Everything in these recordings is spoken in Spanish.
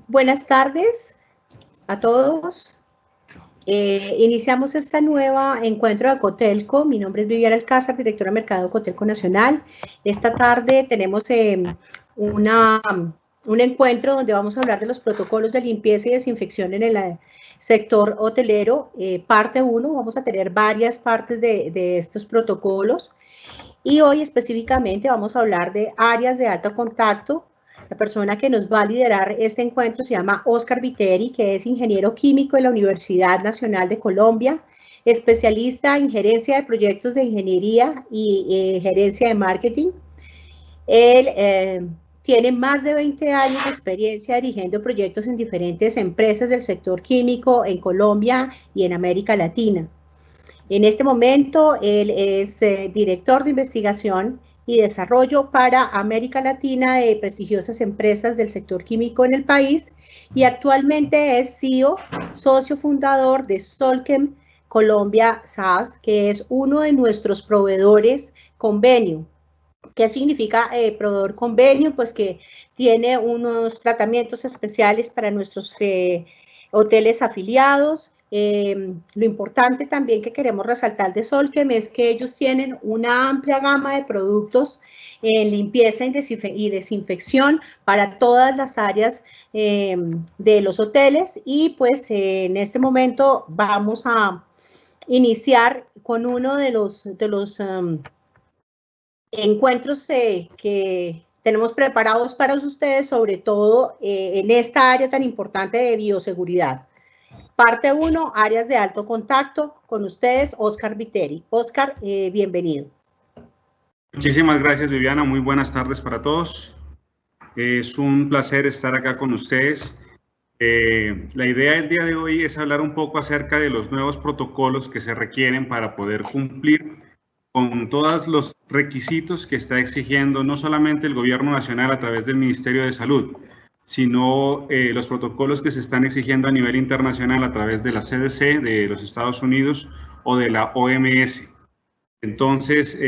Buenas tardes a todos. Iniciamos esta nueva encuentro de Cotelco. Mi nombre es Viviana Alcázar, directora de Mercado de Cotelco Nacional. Esta tarde tenemos un encuentro donde vamos a hablar de los protocolos de limpieza y desinfección en el sector hotelero. Parte 1, vamos a tener varias partes de estos protocolos. Y hoy específicamente vamos a hablar de áreas de alto contacto. La persona que nos va a liderar este encuentro se llama Óscar Viteri, que es ingeniero químico de la Universidad Nacional de Colombia, especialista en gerencia de proyectos de ingeniería y gerencia de marketing. Él tiene más de 20 años de experiencia dirigiendo proyectos en diferentes empresas del sector químico en Colombia y en América Latina. En este momento, él es director de investigación y desarrollo para América Latina de prestigiosas empresas del sector químico en el país y actualmente es CEO, socio fundador de Solchem Colombia SAS, que es uno de nuestros proveedores convenio. ¿Qué significa proveedor convenio? Pues que tiene unos tratamientos especiales para nuestros hoteles afiliados. Lo importante también que queremos resaltar de Solchem es que ellos tienen una amplia gama de productos en limpieza y desinfección para todas las áreas de los hoteles y pues en este momento vamos a iniciar con uno de los encuentros que tenemos preparados para ustedes, sobre todo en esta área tan importante de bioseguridad. Parte 1, áreas de alto contacto, con ustedes, Óscar Viteri. Óscar, bienvenido. Muchísimas gracias, Viviana. Muy buenas tardes para todos. Es un placer estar acá con ustedes. La idea del día de hoy es hablar un poco acerca de los nuevos protocolos que se requieren para poder cumplir con todos los requisitos que está exigiendo no solamente el Gobierno Nacional a través del Ministerio de Salud, sino los protocolos que se están exigiendo a nivel internacional a través de la CDC de los Estados Unidos o de la OMS. Entonces,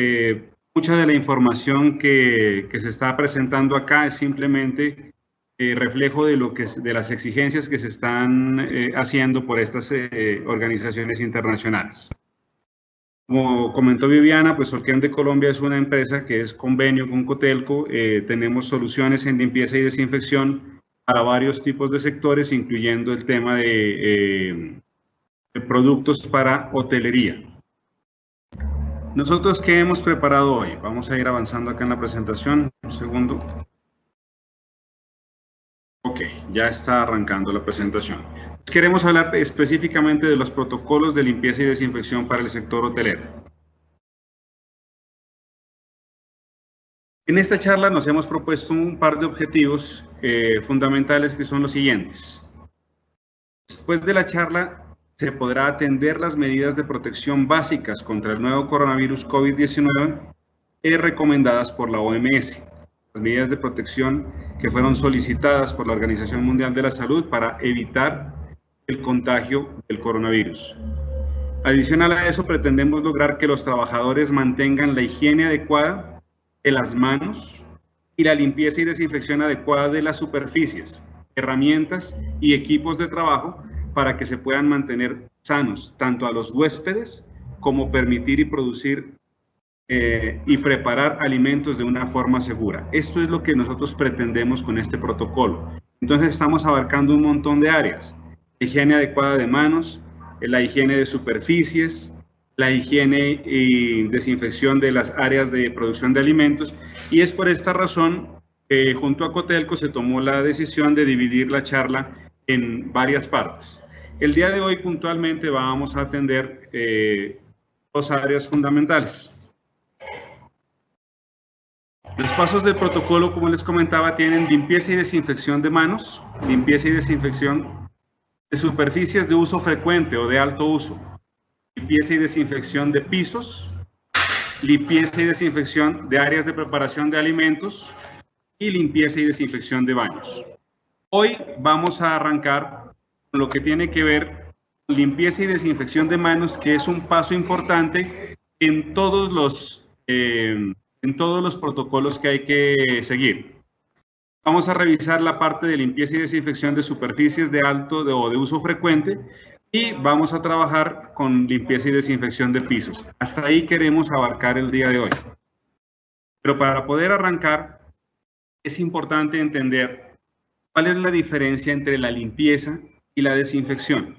mucha de la información que se está presentando acá es simplemente reflejo de las exigencias que se están haciendo por estas organizaciones internacionales. Como comentó Viviana, pues Solchem de Colombia es una empresa que es convenio con Cotelco. Tenemos soluciones en limpieza y desinfección para varios tipos de sectores, incluyendo el tema de productos para hotelería. Nosotros, ¿qué hemos preparado hoy? Vamos a ir avanzando acá en la presentación. Un segundo. Ok, ya está arrancando la presentación. Queremos hablar específicamente de los protocolos de limpieza y desinfección para el sector hotelero. En esta charla nos hemos propuesto un par de objetivos fundamentales que son los siguientes. Después de la charla se podrá atender las medidas de protección básicas contra el nuevo coronavirus COVID-19 recomendadas por la OMS. Las medidas de protección que fueron solicitadas por la Organización Mundial de la Salud para evitar el contagio del coronavirus. Adicional a eso, pretendemos lograr que los trabajadores mantengan la higiene adecuada de las manos y la limpieza y desinfección adecuada de las superficies, herramientas y equipos de trabajo para que se puedan mantener sanos tanto a los huéspedes como permitir y producir y preparar alimentos de una forma segura. Esto es lo que nosotros pretendemos con este protocolo. Entonces estamos abarcando un montón de áreas. Higiene adecuada de manos, la higiene de superficies, la higiene y desinfección de las áreas de producción de alimentos, y es por esta razón que junto a Cotelco se tomó la decisión de dividir la charla en varias partes. El día de hoy puntualmente vamos a atender dos áreas fundamentales. Los pasos del protocolo, como les comentaba, tienen limpieza y desinfección de manos, limpieza y desinfección de superficies de uso frecuente o de alto uso, limpieza y desinfección de pisos, limpieza y desinfección de áreas de preparación de alimentos y limpieza y desinfección de baños. Hoy vamos a arrancar con lo que tiene que ver con limpieza y desinfección de manos, que es un paso importante en todos los protocolos que hay que seguir. Vamos a revisar la parte de limpieza y desinfección de superficies de alto o de uso frecuente y vamos a trabajar con limpieza y desinfección de pisos. Hasta ahí queremos abarcar el día de hoy. Pero para poder arrancar, es importante entender cuál es la diferencia entre la limpieza y la desinfección.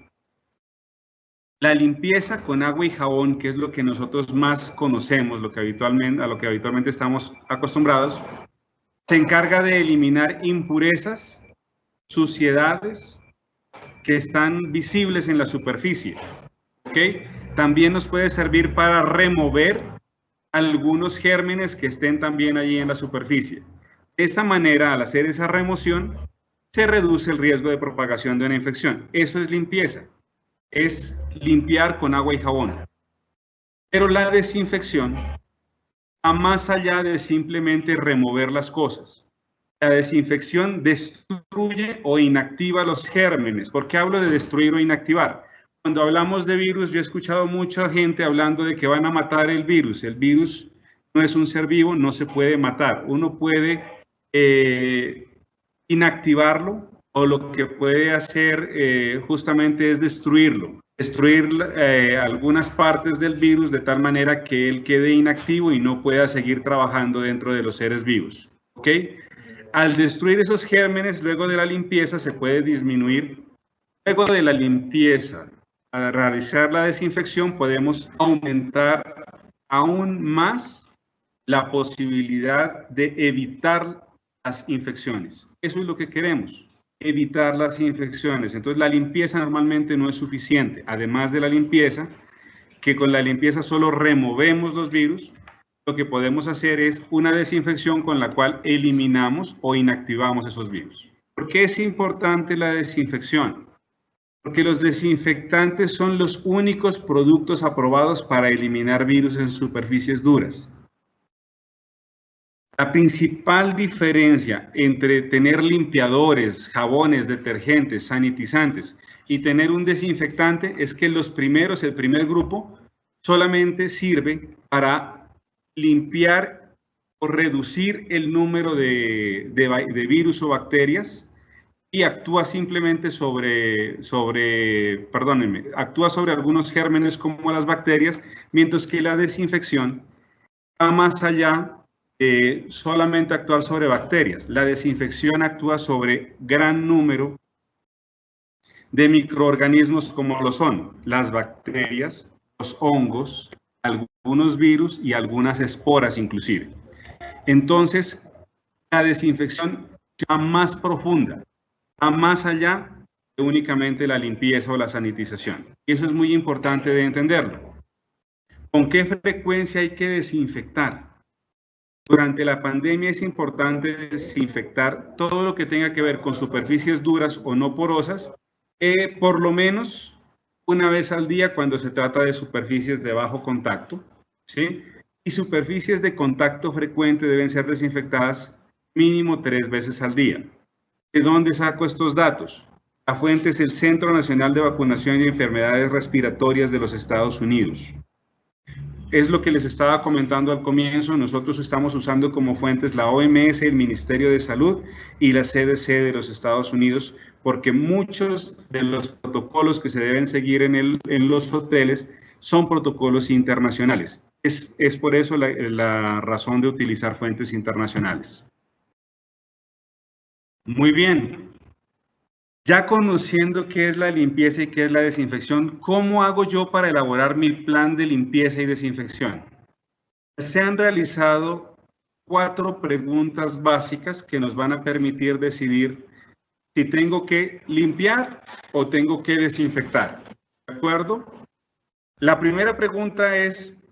La limpieza con agua y jabón, que es lo que nosotros más conocemos, a lo que habitualmente estamos acostumbrados, se encarga de eliminar impurezas, suciedades que están visibles en la superficie. ¿Okay? También nos puede servir para remover algunos gérmenes que estén también allí en la superficie. De esa manera, al hacer esa remoción, se reduce el riesgo de propagación de una infección. Eso es limpieza, es limpiar con agua y jabón. Pero la desinfección va más allá de simplemente remover las cosas. La desinfección destruye o inactiva los gérmenes. ¿Por qué hablo de destruir o inactivar? Cuando hablamos de virus, yo he escuchado mucha gente hablando de que van a matar el virus. El virus no es un ser vivo, no se puede matar. Uno puede inactivarlo o lo que puede hacer justamente es destruirlo. Destruir algunas partes del virus de tal manera que él quede inactivo y no pueda seguir trabajando dentro de los seres vivos. ¿Ok? Al destruir esos gérmenes, luego de la limpieza se puede disminuir. Luego de la limpieza, al realizar la desinfección, podemos aumentar aún más la posibilidad de evitar las infecciones. Eso es lo que queremos, evitar las infecciones. Entonces, la limpieza normalmente no es suficiente. Además de la limpieza, que con la limpieza solo removemos los virus, lo que podemos hacer es una desinfección con la cual eliminamos o inactivamos esos virus. ¿Por qué es importante la desinfección? Porque los desinfectantes son los únicos productos aprobados para eliminar virus en superficies duras. La principal diferencia entre tener limpiadores, jabones, detergentes, sanitizantes y tener un desinfectante es que los primeros, el primer grupo, solamente sirve para limpiar o reducir el número de virus o bacterias y actúa simplemente actúa sobre algunos gérmenes como las bacterias, mientras que la desinfección va más allá de solamente actuar sobre bacterias. La desinfección actúa sobre gran número de microorganismos como lo son las bacterias, los hongos, algunos virus y algunas esporas inclusive. Entonces, la desinfección va más profunda, va más allá de únicamente la limpieza o la sanitización. Y eso es muy importante de entenderlo. ¿Con qué frecuencia hay que desinfectar? Durante la pandemia es importante desinfectar todo lo que tenga que ver con superficies duras o no porosas, por lo menos una vez al día cuando se trata de superficies de bajo contacto, ¿sí? Y superficies de contacto frecuente deben ser desinfectadas mínimo 3 veces al día. ¿De dónde saco estos datos? La fuente es el Centro Nacional de Vacunación y Enfermedades Respiratorias de los Estados Unidos. Es lo que les estaba comentando al comienzo, nosotros estamos usando como fuentes la OMS, el Ministerio de Salud y la CDC de los Estados Unidos, porque muchos de los protocolos que se deben seguir en los hoteles son protocolos internacionales. Es por eso la razón de utilizar fuentes internacionales. Muy bien. Ya conociendo qué es la limpieza y qué es la desinfección, ¿cómo hago yo para elaborar mi plan de limpieza y desinfección? Se han realizado 4 preguntas básicas que nos van a permitir decidir si tengo que limpiar o tengo que desinfectar. ¿De acuerdo? La primera pregunta es,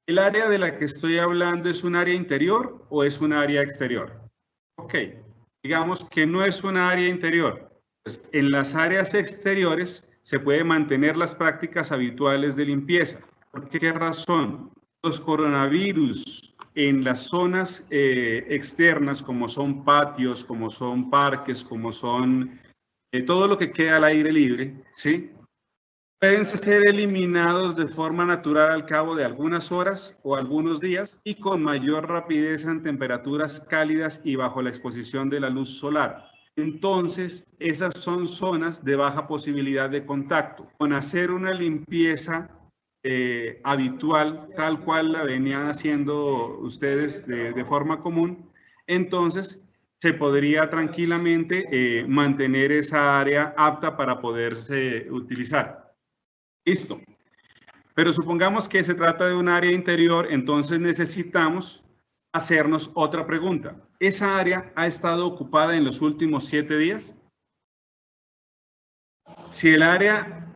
¿el área de la que estoy hablando es un área interior o es un área exterior? Ok, digamos que no es un área interior. Pues en las áreas exteriores se pueden mantener las prácticas habituales de limpieza. ¿Por qué razón? Los coronavirus en las zonas externas, como son patios, como son parques, como son todo lo que queda al aire libre, ¿sí? Pueden ser eliminados de forma natural al cabo de algunas horas o algunos días y con mayor rapidez en temperaturas cálidas y bajo la exposición de la luz solar. Entonces, esas son zonas de baja posibilidad de contacto. Con hacer una limpieza habitual, tal cual la venían haciendo ustedes de forma común, entonces se podría tranquilamente mantener esa área apta para poderse utilizar. Listo. Pero supongamos que se trata de un área interior, entonces necesitamos hacernos otra pregunta. ¿Esa área ha estado ocupada en los últimos 7 días? Si el área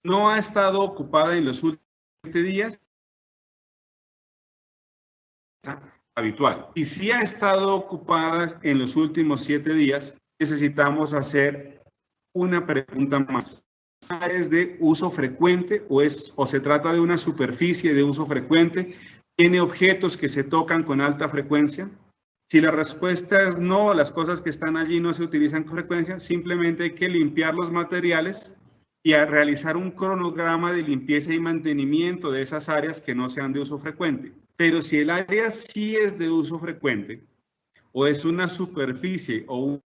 no ha estado ocupada en los últimos 7 días, habitual. Y si ha estado ocupada en los últimos 7 días, necesitamos hacer una pregunta más. ¿Es de uso frecuente o se trata de una superficie de uso frecuente? ¿Tiene objetos que se tocan con alta frecuencia? Si la respuesta es no, las cosas que están allí no se utilizan con frecuencia, simplemente hay que limpiar los materiales y a realizar un cronograma de limpieza y mantenimiento de esas áreas que no sean de uso frecuente. Pero si el área sí es de uso frecuente, o es una superficie o un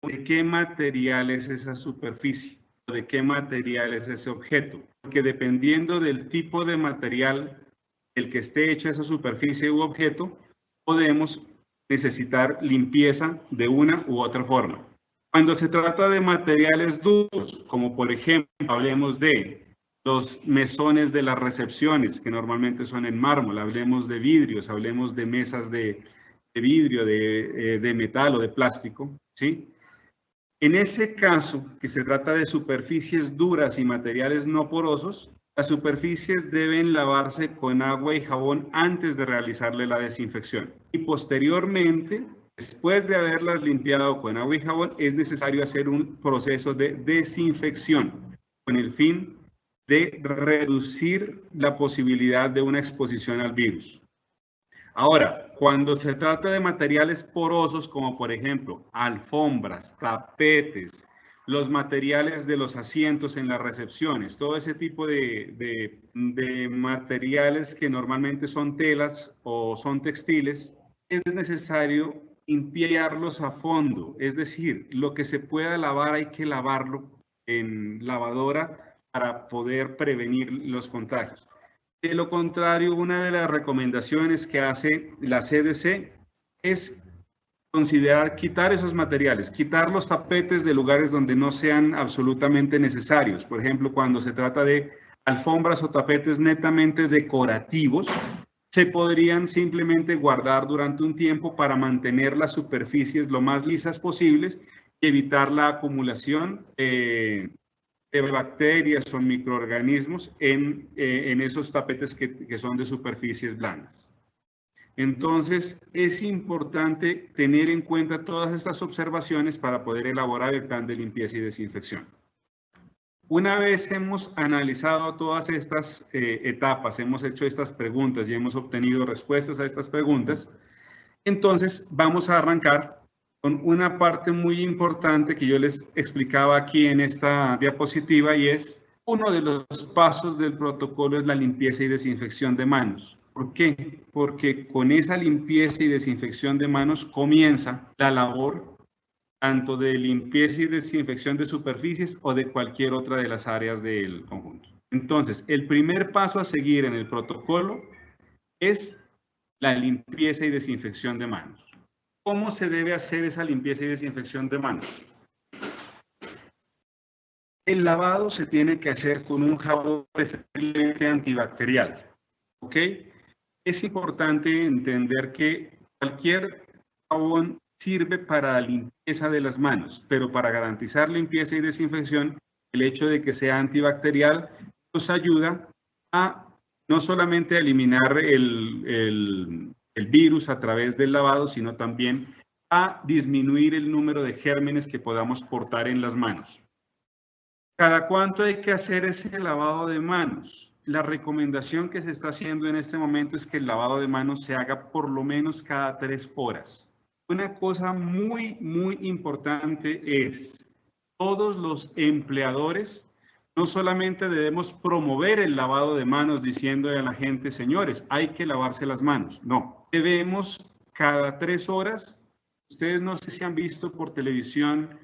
¿de qué material es esa superficie? ¿De qué material es ese objeto? Porque dependiendo del tipo de material del que esté hecha esa superficie u objeto, podemos necesitar limpieza de una u otra forma. Cuando se trata de materiales duros, como por ejemplo, hablemos de los mesones de las recepciones, que normalmente son en mármol, hablemos de vidrios, hablemos de mesas de vidrio, de metal o de plástico, ¿sí? En ese caso, que se trata de superficies duras y materiales no porosos, las superficies deben lavarse con agua y jabón antes de realizarle la desinfección. Y posteriormente, después de haberlas limpiado con agua y jabón, es necesario hacer un proceso de desinfección con el fin de reducir la posibilidad de una exposición al virus. Ahora, cuando se trata de materiales porosos, como por ejemplo alfombras, tapetes, los materiales de los asientos en las recepciones, todo ese tipo de materiales que normalmente son telas o son textiles, es necesario limpiarlos a fondo. Es decir, lo que se pueda lavar hay que lavarlo en lavadora para poder prevenir los contagios. De lo contrario, una de las recomendaciones que hace la CDC es considerar quitar esos materiales, quitar los tapetes de lugares donde no sean absolutamente necesarios. Por ejemplo, cuando se trata de alfombras o tapetes netamente decorativos, se podrían simplemente guardar durante un tiempo para mantener las superficies lo más lisas posibles y evitar la acumulación de bacterias o microorganismos en esos tapetes que son de superficies blandas. Entonces, es importante tener en cuenta todas estas observaciones para poder elaborar el plan de limpieza y desinfección. Una vez hemos analizado todas estas etapas, hemos hecho estas preguntas y hemos obtenido respuestas a estas preguntas, entonces vamos a arrancar con una parte muy importante que yo les explicaba aquí en esta diapositiva y es uno de los pasos del protocolo es la limpieza y desinfección de manos. ¿Por qué? Porque con esa limpieza y desinfección de manos comienza la labor tanto de limpieza y desinfección de superficies o de cualquier otra de las áreas del conjunto. Entonces, el primer paso a seguir en el protocolo es la limpieza y desinfección de manos. ¿Cómo se debe hacer esa limpieza y desinfección de manos? El lavado se tiene que hacer con un jabón preferiblemente antibacterial. ¿Ok? Es importante entender que cualquier jabón sirve para la limpieza de las manos, pero para garantizar limpieza y desinfección, el hecho de que sea antibacterial nos ayuda a no solamente a eliminar el virus a través del lavado, sino también a disminuir el número de gérmenes que podamos portar en las manos. ¿Cada cuánto hay que hacer ese lavado de manos? La recomendación que se está haciendo en este momento es que el lavado de manos se haga por lo menos cada 3 horas. Una cosa muy, muy importante es todos los empleadores no solamente debemos promover el lavado de manos diciendo a la gente, señores, hay que lavarse las manos. No, debemos cada 3 horas, ustedes no sé si han visto por televisión,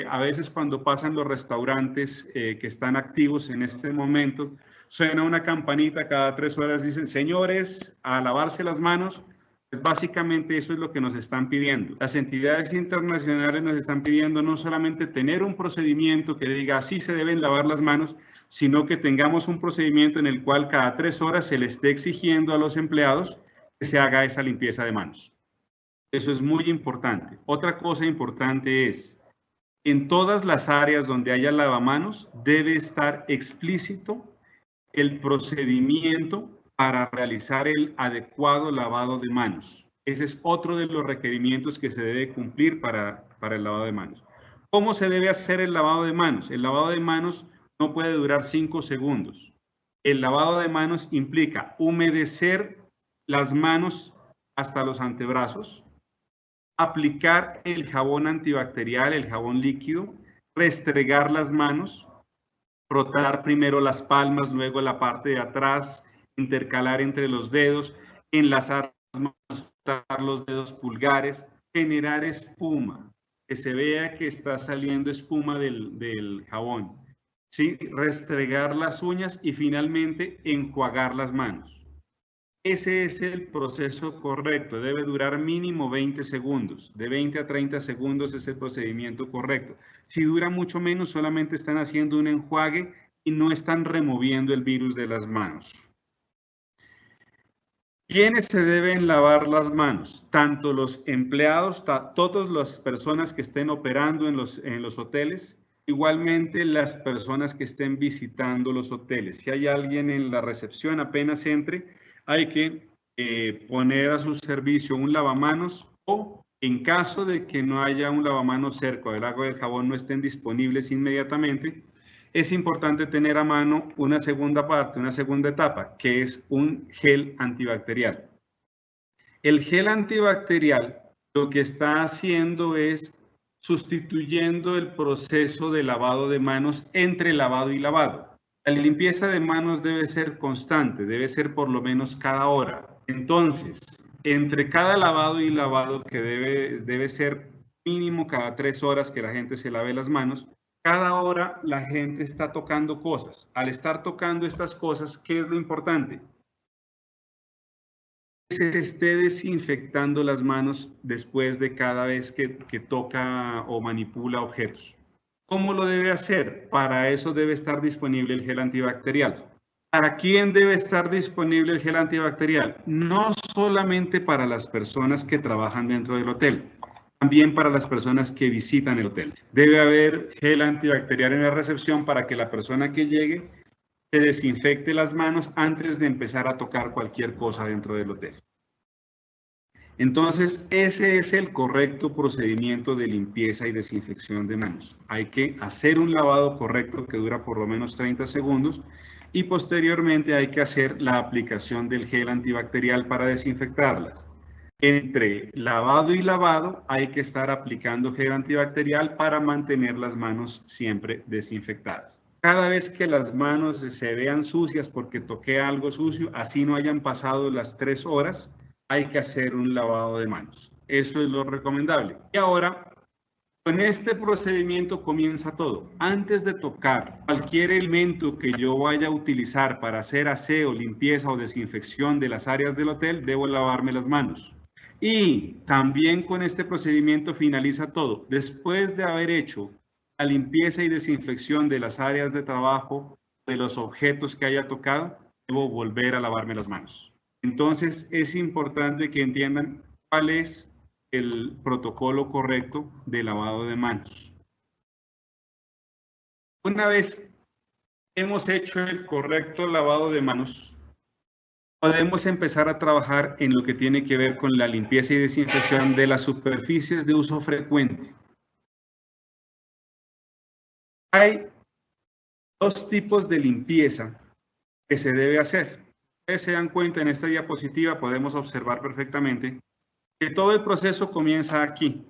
a veces cuando pasan los restaurantes que están activos en este momento, suena una campanita cada 3 horas, dicen, señores, a lavarse las manos. Pues básicamente eso es lo que nos están pidiendo. Las entidades internacionales nos están pidiendo no solamente tener un procedimiento que diga así se deben lavar las manos, sino que tengamos un procedimiento en el cual cada 3 horas se le esté exigiendo a los empleados que se haga esa limpieza de manos. Eso es muy importante. Otra cosa importante es, en todas las áreas donde haya lavamanos, debe estar explícito el procedimiento para realizar el adecuado lavado de manos. Ese es otro de los requerimientos que se debe cumplir para el lavado de manos. ¿Cómo se debe hacer el lavado de manos? El lavado de manos no puede durar 5 segundos. El lavado de manos implica humedecer las manos hasta los antebrazos, aplicar el jabón antibacterial, el jabón líquido, restregar las manos, frotar primero las palmas, luego la parte de atrás, intercalar entre los dedos, enlazar las manos, frotar los dedos pulgares, generar espuma, que se vea que está saliendo espuma del jabón, ¿sí? Restregar las uñas y finalmente enjuagar las manos. Ese es el proceso correcto, debe durar mínimo 20 segundos, de 20 a 30 segundos es el procedimiento correcto. Si dura mucho menos, solamente están haciendo un enjuague y no están removiendo el virus de las manos. ¿Quiénes se deben lavar las manos? Tanto los empleados, todas las personas que estén operando en los hoteles, igualmente las personas que estén visitando los hoteles. Si hay alguien en la recepción apenas entre, hay que poner a su servicio un lavamanos o en caso de que no haya un lavamanos cerca, el agua y el jabón no estén disponibles inmediatamente, es importante tener a mano una segunda parte, una segunda etapa, que es un gel antibacterial. El gel antibacterial lo que está haciendo es sustituyendo el proceso de lavado de manos entre lavado y lavado. La limpieza de manos debe ser constante, debe ser por lo menos cada hora. Entonces, entre cada lavado y lavado, que debe ser mínimo cada 3 horas que la gente se lave las manos, cada hora la gente está tocando cosas. Al estar tocando estas cosas, ¿qué es lo importante? Que se esté desinfectando las manos después de cada vez que toca o manipula objetos. ¿Cómo lo debe hacer? Para eso debe estar disponible el gel antibacterial. ¿Para quién debe estar disponible el gel antibacterial? No solamente para las personas que trabajan dentro del hotel, también para las personas que visitan el hotel. Debe haber gel antibacterial en la recepción para que la persona que llegue se desinfecte las manos antes de empezar a tocar cualquier cosa dentro del hotel. Entonces, ese es el correcto procedimiento de limpieza y desinfección de manos. Hay que hacer un lavado correcto que dura por lo menos 30 segundos y posteriormente hay que hacer la aplicación del gel antibacterial para desinfectarlas. Entre lavado y lavado hay que estar aplicando gel antibacterial para mantener las manos siempre desinfectadas. Cada vez que las manos se vean sucias porque toqué algo sucio, así no hayan pasado las 3 horas, hay que hacer un lavado de manos. Eso es lo recomendable. Y ahora, con este procedimiento comienza todo. Antes de tocar cualquier elemento que yo vaya a utilizar para hacer aseo, limpieza o desinfección de las áreas del hotel, debo lavarme las manos. Y también con este procedimiento finaliza todo. Después de haber hecho la limpieza y desinfección de las áreas de trabajo, de los objetos que haya tocado, debo volver a lavarme las manos. Entonces, es importante que entiendan cuál es el protocolo correcto de lavado de manos. Una vez hemos hecho el correcto lavado de manos, podemos empezar a trabajar en lo que tiene que ver con la limpieza y desinfección de las superficies de uso frecuente. Hay 2 tipos de limpieza que se debe hacer. Ustedes se dan cuenta en esta diapositiva, podemos observar perfectamente que todo el proceso comienza aquí,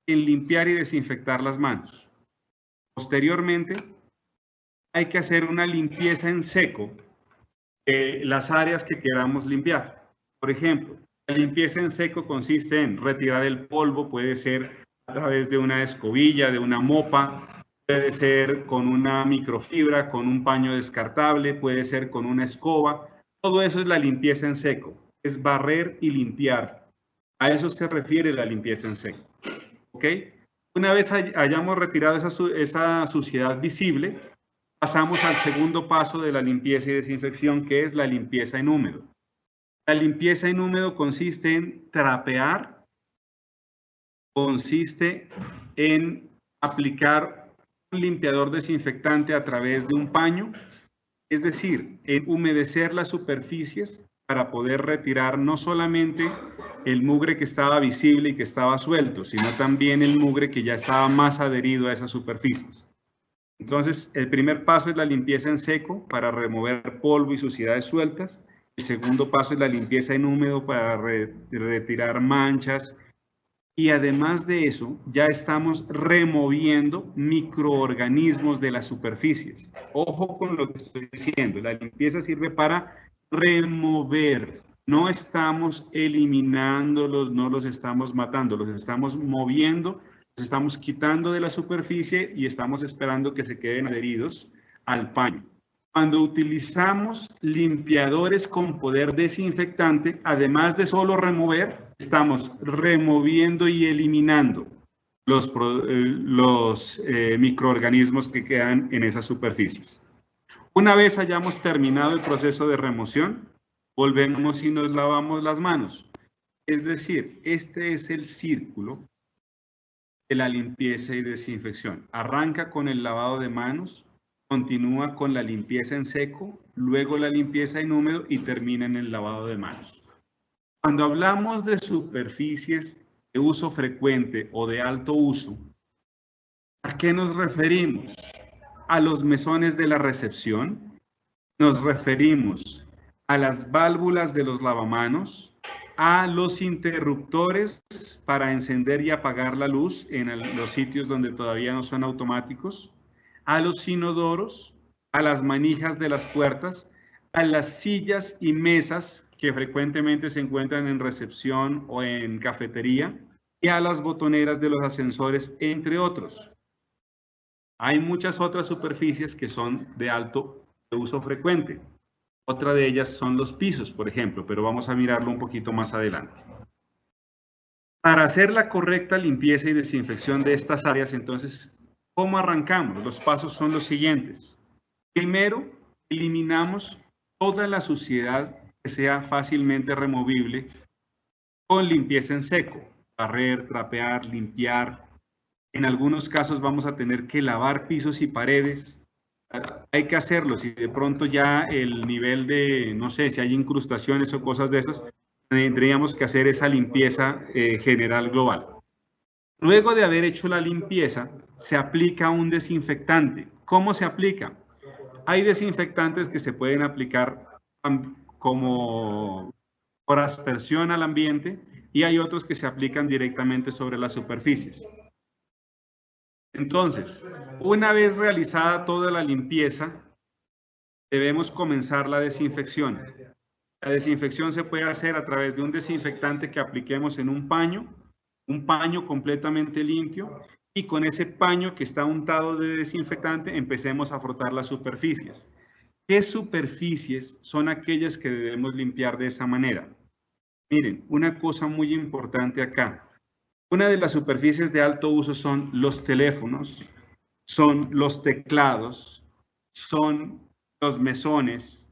en limpiar y desinfectar las manos. Posteriormente, hay que hacer una limpieza en seco de las áreas que queramos limpiar. Por ejemplo, la limpieza en seco consiste en retirar el polvo, puede ser a través de una escobilla, de una mopa, puede ser con una microfibra, con un paño descartable, puede ser con una escoba. Todo eso es la limpieza en seco, es barrer y limpiar. A eso se refiere la limpieza en seco. ¿Ok? Una vez hayamos retirado esa suciedad visible, pasamos al segundo paso de la limpieza y desinfección, que es la limpieza en húmedo. La limpieza en húmedo consiste en trapear, consiste en aplicar un limpiador desinfectante a través de un paño, es decir, en humedecer las superficies para poder retirar no solamente el mugre que estaba visible y que estaba suelto, sino también el mugre que ya estaba más adherido a esas superficies. Entonces, el primer paso es la limpieza en seco para remover polvo y suciedades sueltas. El segundo paso es la limpieza en húmedo para retirar manchas. Y además de eso, ya estamos removiendo microorganismos de las superficies. Ojo con lo que estoy diciendo. La limpieza sirve para remover. No estamos eliminándolos, no los estamos matando, los estamos moviendo, los estamos quitando de la superficie y estamos esperando que se queden adheridos al paño. Cuando utilizamos limpiadores con poder desinfectante, además de solo remover, estamos removiendo y eliminando los microorganismos que quedan en esas superficies. Una vez hayamos terminado el proceso de remoción, volvemos y nos lavamos las manos. Es decir, este es el círculo de la limpieza y desinfección. Arranca con el lavado de manos, continúa con la limpieza en seco, luego la limpieza en húmedo y termina en el lavado de manos. Cuando hablamos de superficies de uso frecuente o de alto uso, ¿a qué nos referimos? A los mesones de la recepción, nos referimos a las válvulas de los lavamanos, a los interruptores para encender y apagar la luz en los sitios donde todavía no son automáticos, a los inodoros, a las manijas de las puertas, a las sillas y mesas que frecuentemente se encuentran en recepción o en cafetería, y a las botoneras de los ascensores, entre otros. Hay muchas otras superficies que son de alto uso frecuente. Otra de ellas son los pisos, por ejemplo, pero vamos a mirarlo un poquito más adelante. Para hacer la correcta limpieza y desinfección de estas áreas, entonces, ¿cómo arrancamos? Los pasos son los siguientes. Primero, eliminamos toda la suciedad que sea fácilmente removible con limpieza en seco. Barrer, trapear, limpiar. En algunos casos vamos a tener que lavar pisos y paredes. Hay que hacerlo. Si de pronto ya el nivel de, no sé, si hay incrustaciones o cosas de esas, tendríamos que hacer esa limpieza general global. Luego de haber hecho la limpieza, se aplica un desinfectante. ¿Cómo se aplica? Hay desinfectantes que se pueden aplicar como por aspersión al ambiente y hay otros que se aplican directamente sobre las superficies. Entonces, una vez realizada toda la limpieza, debemos comenzar la desinfección. La desinfección se puede hacer a través de un desinfectante que apliquemos en un paño completamente limpio, y con ese paño que está untado de desinfectante empecemos a frotar las superficies. ¿Qué superficies son aquellas que debemos limpiar de esa manera? Miren, una cosa muy importante acá. Una de las superficies de alto uso son los teléfonos, son los teclados, son los mesones,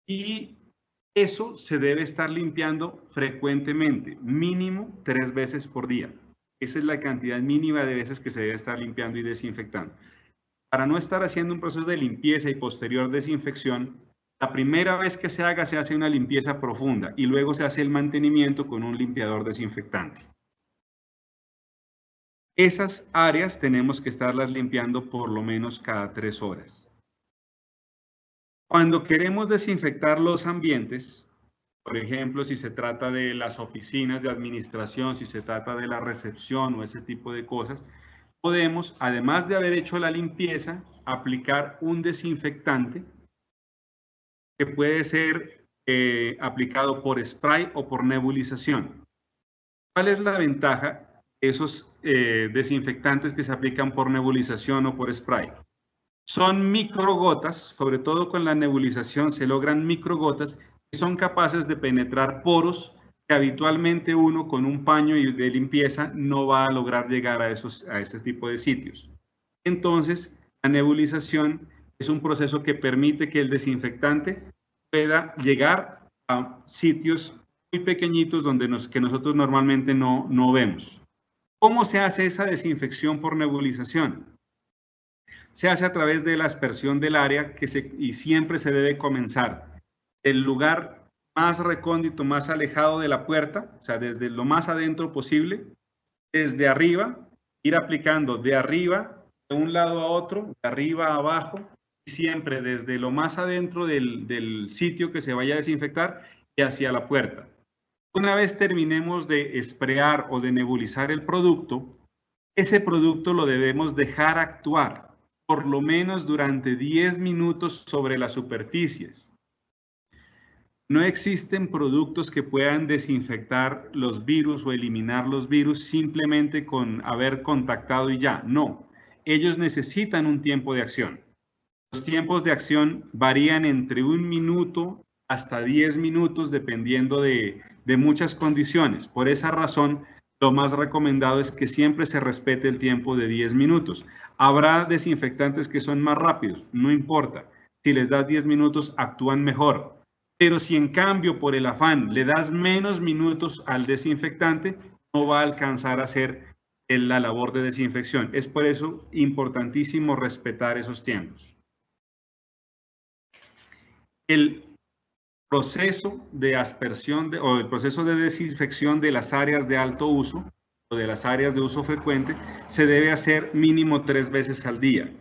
y eso se debe estar limpiando frecuentemente, mínimo 3 veces por día. Esa es la cantidad mínima de veces que se debe estar limpiando y desinfectando. Para no estar haciendo un proceso de limpieza y posterior desinfección, la primera vez que se hace una limpieza profunda y luego se hace el mantenimiento con un limpiador desinfectante. Esas áreas tenemos que estarlas limpiando por lo menos cada 3 horas. Cuando queremos desinfectar los ambientes, por ejemplo, si se trata de las oficinas de administración, si se trata de la recepción o ese tipo de cosas, podemos, además de haber hecho la limpieza, aplicar un desinfectante que puede ser aplicado por spray o por nebulización. ¿Cuál es la ventaja de esos desinfectantes que se aplican por nebulización o por spray? Son microgotas, sobre todo con la nebulización se logran microgotas que son capaces de penetrar poros que habitualmente uno con un paño de limpieza no va a lograr llegar a ese tipo de sitios. Entonces, la nebulización es un proceso que permite que el desinfectante pueda llegar a sitios muy pequeñitos que nosotros normalmente no vemos. ¿Cómo se hace esa desinfección por nebulización? Se hace a través de la aspersión del área y siempre se debe comenzar el lugar más recóndito, más alejado de la puerta, o sea, desde lo más adentro posible, desde arriba, ir aplicando de arriba, de un lado a otro, de arriba a abajo, y siempre desde lo más adentro del sitio que se vaya a desinfectar y hacia la puerta. Una vez terminemos de sprayar o de nebulizar el producto, ese producto lo debemos dejar actuar por lo menos durante 10 minutos sobre las superficies. No existen productos que puedan desinfectar los virus o eliminar los virus simplemente con haber contactado y ya. No, ellos necesitan un tiempo de acción. Los tiempos de acción varían entre 1 minuto hasta 10 minutos dependiendo de muchas condiciones. Por esa razón, lo más recomendado es que siempre se respete el tiempo de 10 minutos. Habrá desinfectantes que son más rápidos, no importa. Si les das 10 minutos, actúan mejor. Pero si en cambio por el afán le das menos minutos al desinfectante, no va a alcanzar a hacer la labor de desinfección. Es por eso importantísimo respetar esos tiempos. El proceso de aspersión o el proceso de desinfección de las áreas de alto uso o de las áreas de uso frecuente se debe hacer mínimo 3 veces al día.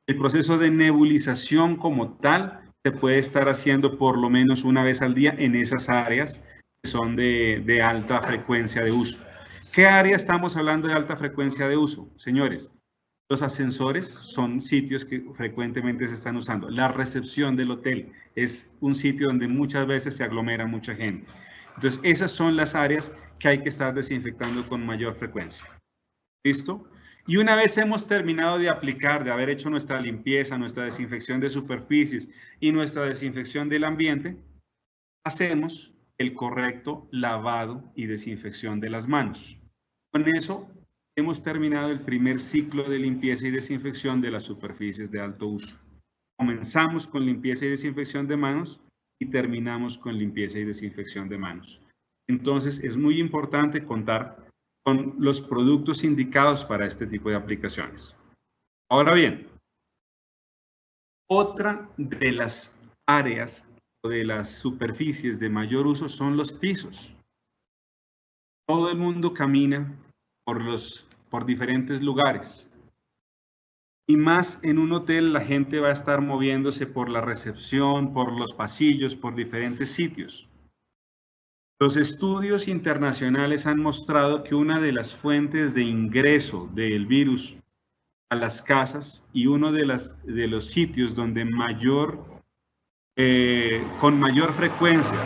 El proceso de nebulización como tal se puede estar haciendo por lo menos 1 vez al día en esas áreas que son de alta frecuencia de uso. ¿Qué área estamos hablando de alta frecuencia de uso, señores? Los ascensores son sitios que frecuentemente se están usando. La recepción del hotel es un sitio donde muchas veces se aglomera mucha gente. Entonces, esas son las áreas que hay que estar desinfectando con mayor frecuencia. ¿Listo? Y una vez hemos terminado de aplicar, de haber hecho nuestra limpieza, nuestra desinfección de superficies y nuestra desinfección del ambiente, hacemos el correcto lavado y desinfección de las manos. Con eso hemos terminado el primer ciclo de limpieza y desinfección de las superficies de alto uso. Comenzamos con limpieza y desinfección de manos y terminamos con limpieza y desinfección de manos. Entonces, es muy importante contar con los productos indicados para este tipo de aplicaciones. Ahora bien, otra de las áreas o de las superficies de mayor uso son los pisos. Todo el mundo camina por diferentes lugares. Y más en un hotel la gente va a estar moviéndose por la recepción, por los pasillos, por diferentes sitios. Los estudios internacionales han mostrado que una de las fuentes de ingreso del virus a las casas y uno de los sitios donde con mayor frecuencia,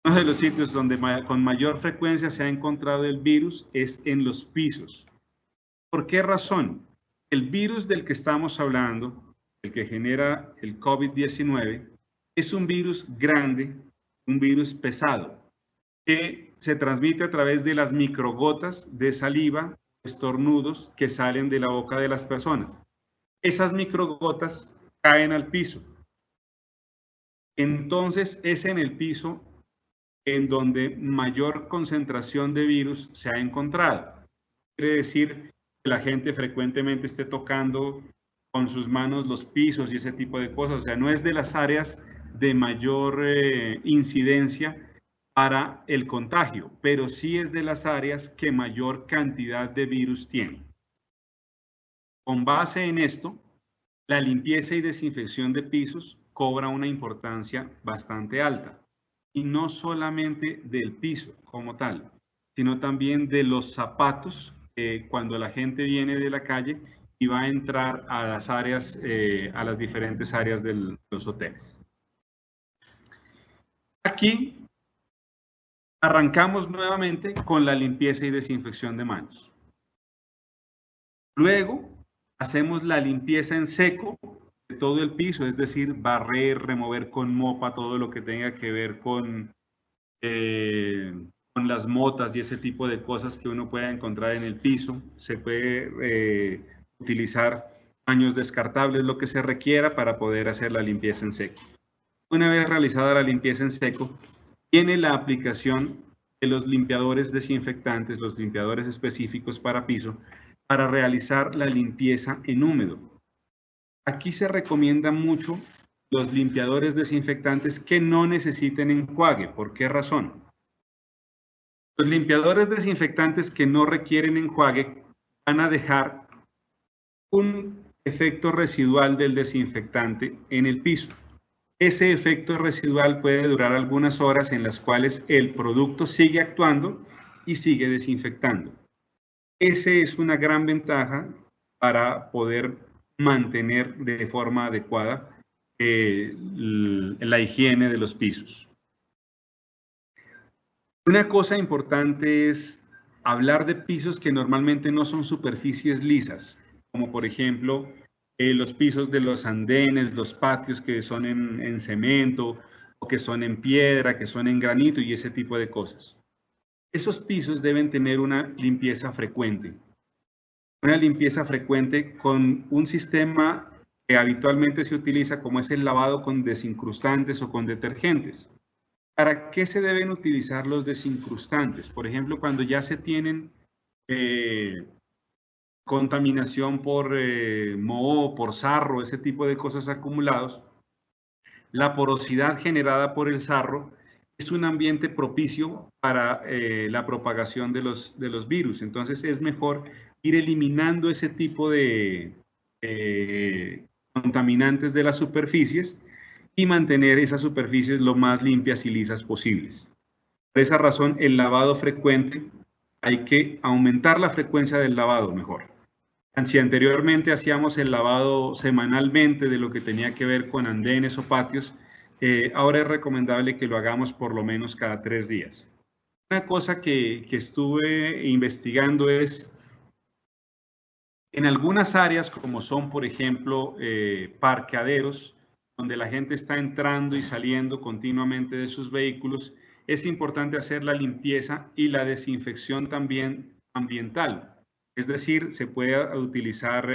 uno de los sitios donde con mayor frecuencia se ha encontrado el virus es en los pisos. ¿Por qué razón? El virus del que estamos hablando, el que genera el COVID-19, es un virus grande, un virus pesado, que se transmite a través de las microgotas de saliva, estornudos que salen de la boca de las personas. Esas microgotas caen al piso. Entonces es en el piso en donde mayor concentración de virus se ha encontrado. Quiere decir que la gente frecuentemente esté tocando con sus manos los pisos y ese tipo de cosas. O sea, no es de las áreas de mayor incidencia para el contagio, pero sí es de las áreas que mayor cantidad de virus tiene. Con base en esto, la limpieza y desinfección de pisos cobra una importancia bastante alta. Y no solamente del piso como tal, sino también de los zapatos cuando la gente viene de la calle y va a entrar a las áreas, a las diferentes áreas de los hoteles. Aquí arrancamos nuevamente con la limpieza y desinfección de manos. Luego hacemos la limpieza en seco de todo el piso, es decir, barrer, remover con mopa todo lo que tenga que ver con las motas y ese tipo de cosas que uno pueda encontrar en el piso. Se puede utilizar paños descartables, lo que se requiera para poder hacer la limpieza en seco. Una vez realizada la limpieza en seco, viene la aplicación de los limpiadores desinfectantes, los limpiadores específicos para piso, para realizar la limpieza en húmedo. Aquí se recomienda mucho los limpiadores desinfectantes que no necesiten enjuague. ¿Por qué razón? Los limpiadores desinfectantes que no requieren enjuague van a dejar un efecto residual del desinfectante en el piso. Ese efecto residual puede durar algunas horas en las cuales el producto sigue actuando y sigue desinfectando. Esa es una gran ventaja para poder mantener de forma adecuada la higiene de los pisos. Una cosa importante es hablar de pisos que normalmente no son superficies lisas, como por ejemplo los pisos de los andenes, los patios que son en cemento, o que son en piedra, que son en granito y ese tipo de cosas. Esos pisos deben tener una limpieza frecuente. Una limpieza frecuente con un sistema que habitualmente se utiliza, como es el lavado con desincrustantes o con detergentes. ¿Para qué se deben utilizar los desincrustantes? Por ejemplo, cuando ya se tienen contaminación por moho, por sarro, ese tipo de cosas acumulados, la porosidad generada por el sarro es un ambiente propicio para la propagación de los virus. Entonces es mejor ir eliminando ese tipo de contaminantes de las superficies y mantener esas superficies lo más limpias y lisas posibles. Por esa razón, el lavado frecuente, hay que aumentar la frecuencia del lavado mejor. Si anteriormente hacíamos el lavado semanalmente de lo que tenía que ver con andenes o patios, ahora es recomendable que lo hagamos por lo menos cada 3 días. Una cosa que estuve investigando es, en algunas áreas, como son, por ejemplo, parqueaderos, donde la gente está entrando y saliendo continuamente de sus vehículos, es importante hacer la limpieza y la desinfección también ambiental. Es decir, se puede utilizar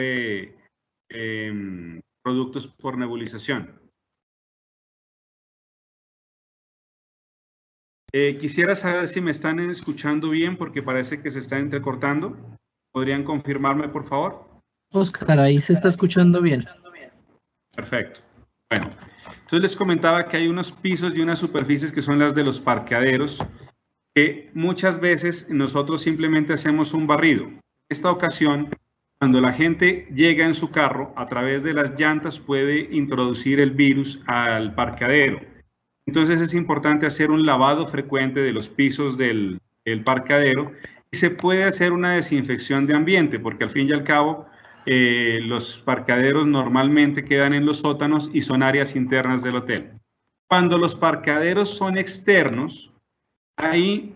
productos por nebulización. Quisiera saber si me están escuchando bien, porque parece que se está entrecortando. ¿Podrían confirmarme, por favor? Oscar, ahí se está escuchando bien. Perfecto. Bueno, entonces les comentaba que hay unos pisos y unas superficies que son las de los parqueaderos, que muchas veces nosotros simplemente hacemos un barrido. En esta ocasión, cuando la gente llega en su carro, a través de las llantas puede introducir el virus al parqueadero. Entonces es importante hacer un lavado frecuente de los pisos del parqueadero y se puede hacer una desinfección de ambiente, porque al fin y al cabo los parqueaderos normalmente quedan en los sótanos y son áreas internas del hotel. Cuando los parqueaderos son externos, ahí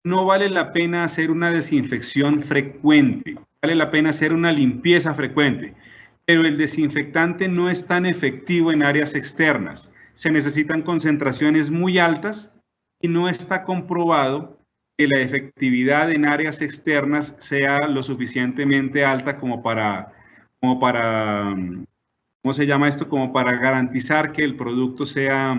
no vale la pena hacer una desinfección frecuente, vale la pena hacer una limpieza frecuente, pero el desinfectante no es tan efectivo en áreas externas. Se necesitan concentraciones muy altas y no está comprobado que la efectividad en áreas externas sea lo suficientemente alta como para ¿cómo se llama esto? Como para garantizar que el producto sea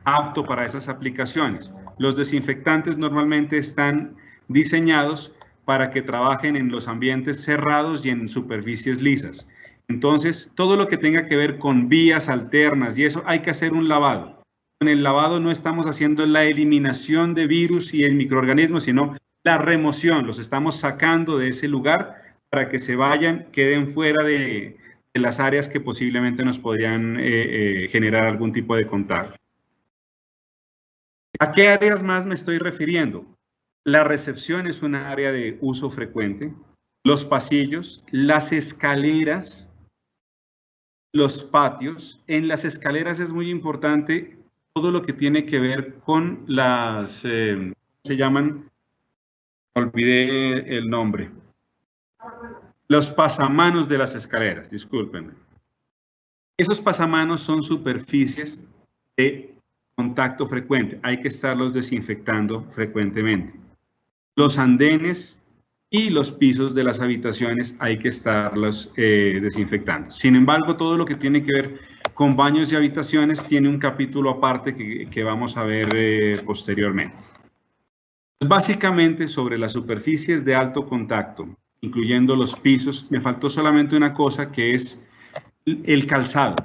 apto para esas aplicaciones. Los desinfectantes normalmente están diseñados para que trabajen en los ambientes cerrados y en superficies lisas. Entonces, todo lo que tenga que ver con vías alternas y eso, hay que hacer un lavado. Con el lavado no estamos haciendo la eliminación de virus y microorganismos, sino la remoción. Los estamos sacando de ese lugar para que se vayan, queden fuera de las áreas que posiblemente nos podrían generar algún tipo de contagio. ¿A qué áreas más me estoy refiriendo? La recepción es un área de uso frecuente. Los pasillos, las escaleras, los patios. En las escaleras es muy importante todo lo que tiene que ver con las, se llaman, olvidé el nombre, los pasamanos de las escaleras, discúlpenme. Esos pasamanos son superficies de contacto frecuente, hay que estarlos desinfectando frecuentemente. Los andenes y los pisos de las habitaciones hay que estarlos desinfectando. Sin embargo, todo lo que tiene que ver con baños y habitaciones tiene un capítulo aparte que vamos a ver posteriormente. Básicamente, sobre las superficies de alto contacto, incluyendo los pisos, me faltó solamente una cosa, que es el calzado.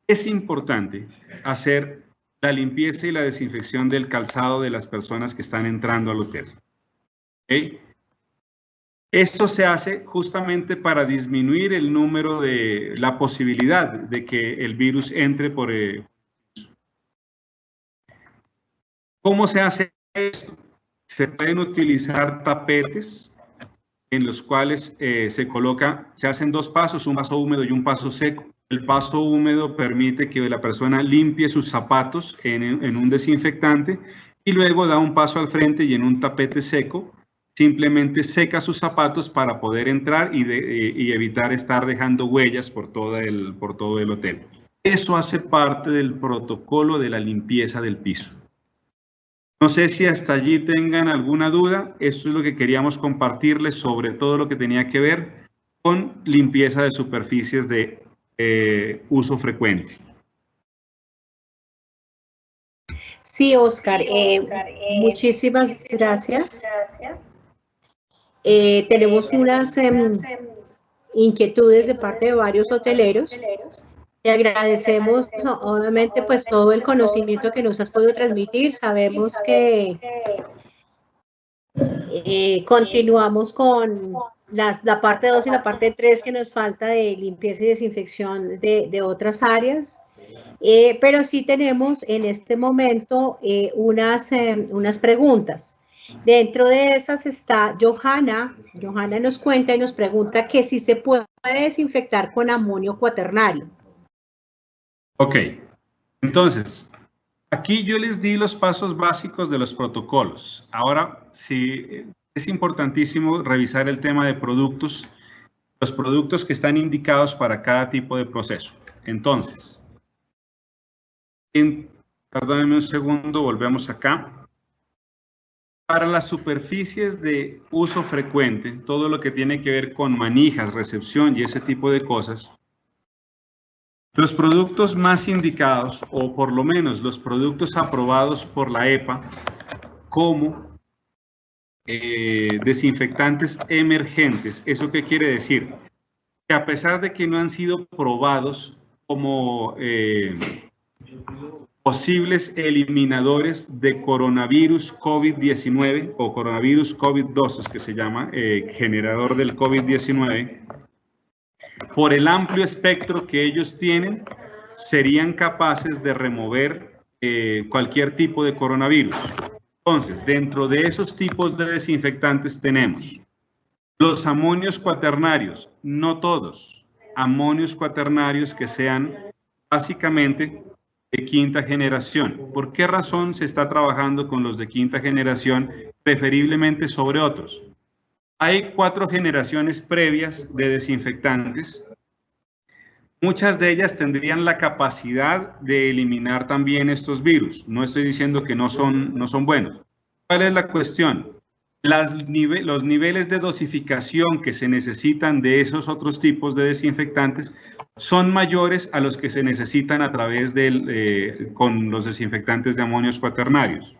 Es importante hacer la limpieza y la desinfección del calzado de las personas que están entrando al hotel. ¿Okay? Esto se hace justamente para disminuir el número de la posibilidad de que el virus entre por... ¿Cómo se hace esto? Se pueden utilizar tapetes en los cuales se hacen dos pasos, un paso húmedo y un paso seco. El paso húmedo permite que la persona limpie sus zapatos en un desinfectante y luego da un paso al frente y en un tapete seco simplemente seca sus zapatos para poder entrar y evitar estar dejando huellas por todo el hotel. Eso hace parte del protocolo de la limpieza del piso. No sé si hasta allí tengan alguna duda. Esto es lo que queríamos compartirles sobre todo lo que tenía que ver con limpieza de superficies de uso frecuente. Sí, Oscar, muchísimas gracias. Tenemos unas inquietudes de parte de varios hoteleros. Te agradecemos, obviamente, pues todo el conocimiento que nos has podido transmitir. Sabemos que continuamos con la parte 2 y la parte 3 que nos falta de limpieza y desinfección de otras áreas. Pero sí tenemos en este momento unas preguntas. Dentro de esas está Johanna. Johanna nos cuenta y nos pregunta que si se puede desinfectar con amonio cuaternario. Ok, entonces, aquí yo les di los pasos básicos de los protocolos. Ahora, sí, es importantísimo revisar el tema de productos, los productos que están indicados para cada tipo de proceso. Entonces, perdónenme un segundo, volvemos acá. Para las superficies de uso frecuente, todo lo que tiene que ver con manijas, recepción y ese tipo de cosas, los productos más indicados, o por lo menos los productos aprobados por la EPA como desinfectantes emergentes, ¿eso qué quiere decir? Que a pesar de que no han sido probados como posibles eliminadores de coronavirus COVID-19 o coronavirus COVID-2, que se llama, generador del COVID-19, por el amplio espectro que ellos tienen, serían capaces de remover cualquier tipo de coronavirus. Entonces, dentro de esos tipos de desinfectantes tenemos los amonios cuaternarios, no todos, amonios cuaternarios que sean básicamente de quinta generación. ¿Por qué razón se está trabajando con los de quinta generación preferiblemente sobre otros? Hay 4 generaciones previas de desinfectantes. Muchas de ellas tendrían la capacidad de eliminar también estos virus. No estoy diciendo que no son buenos. ¿Cuál es la cuestión? Los niveles de dosificación que se necesitan de esos otros tipos de desinfectantes son mayores a los que se necesitan a través con los desinfectantes de amonios cuaternarios.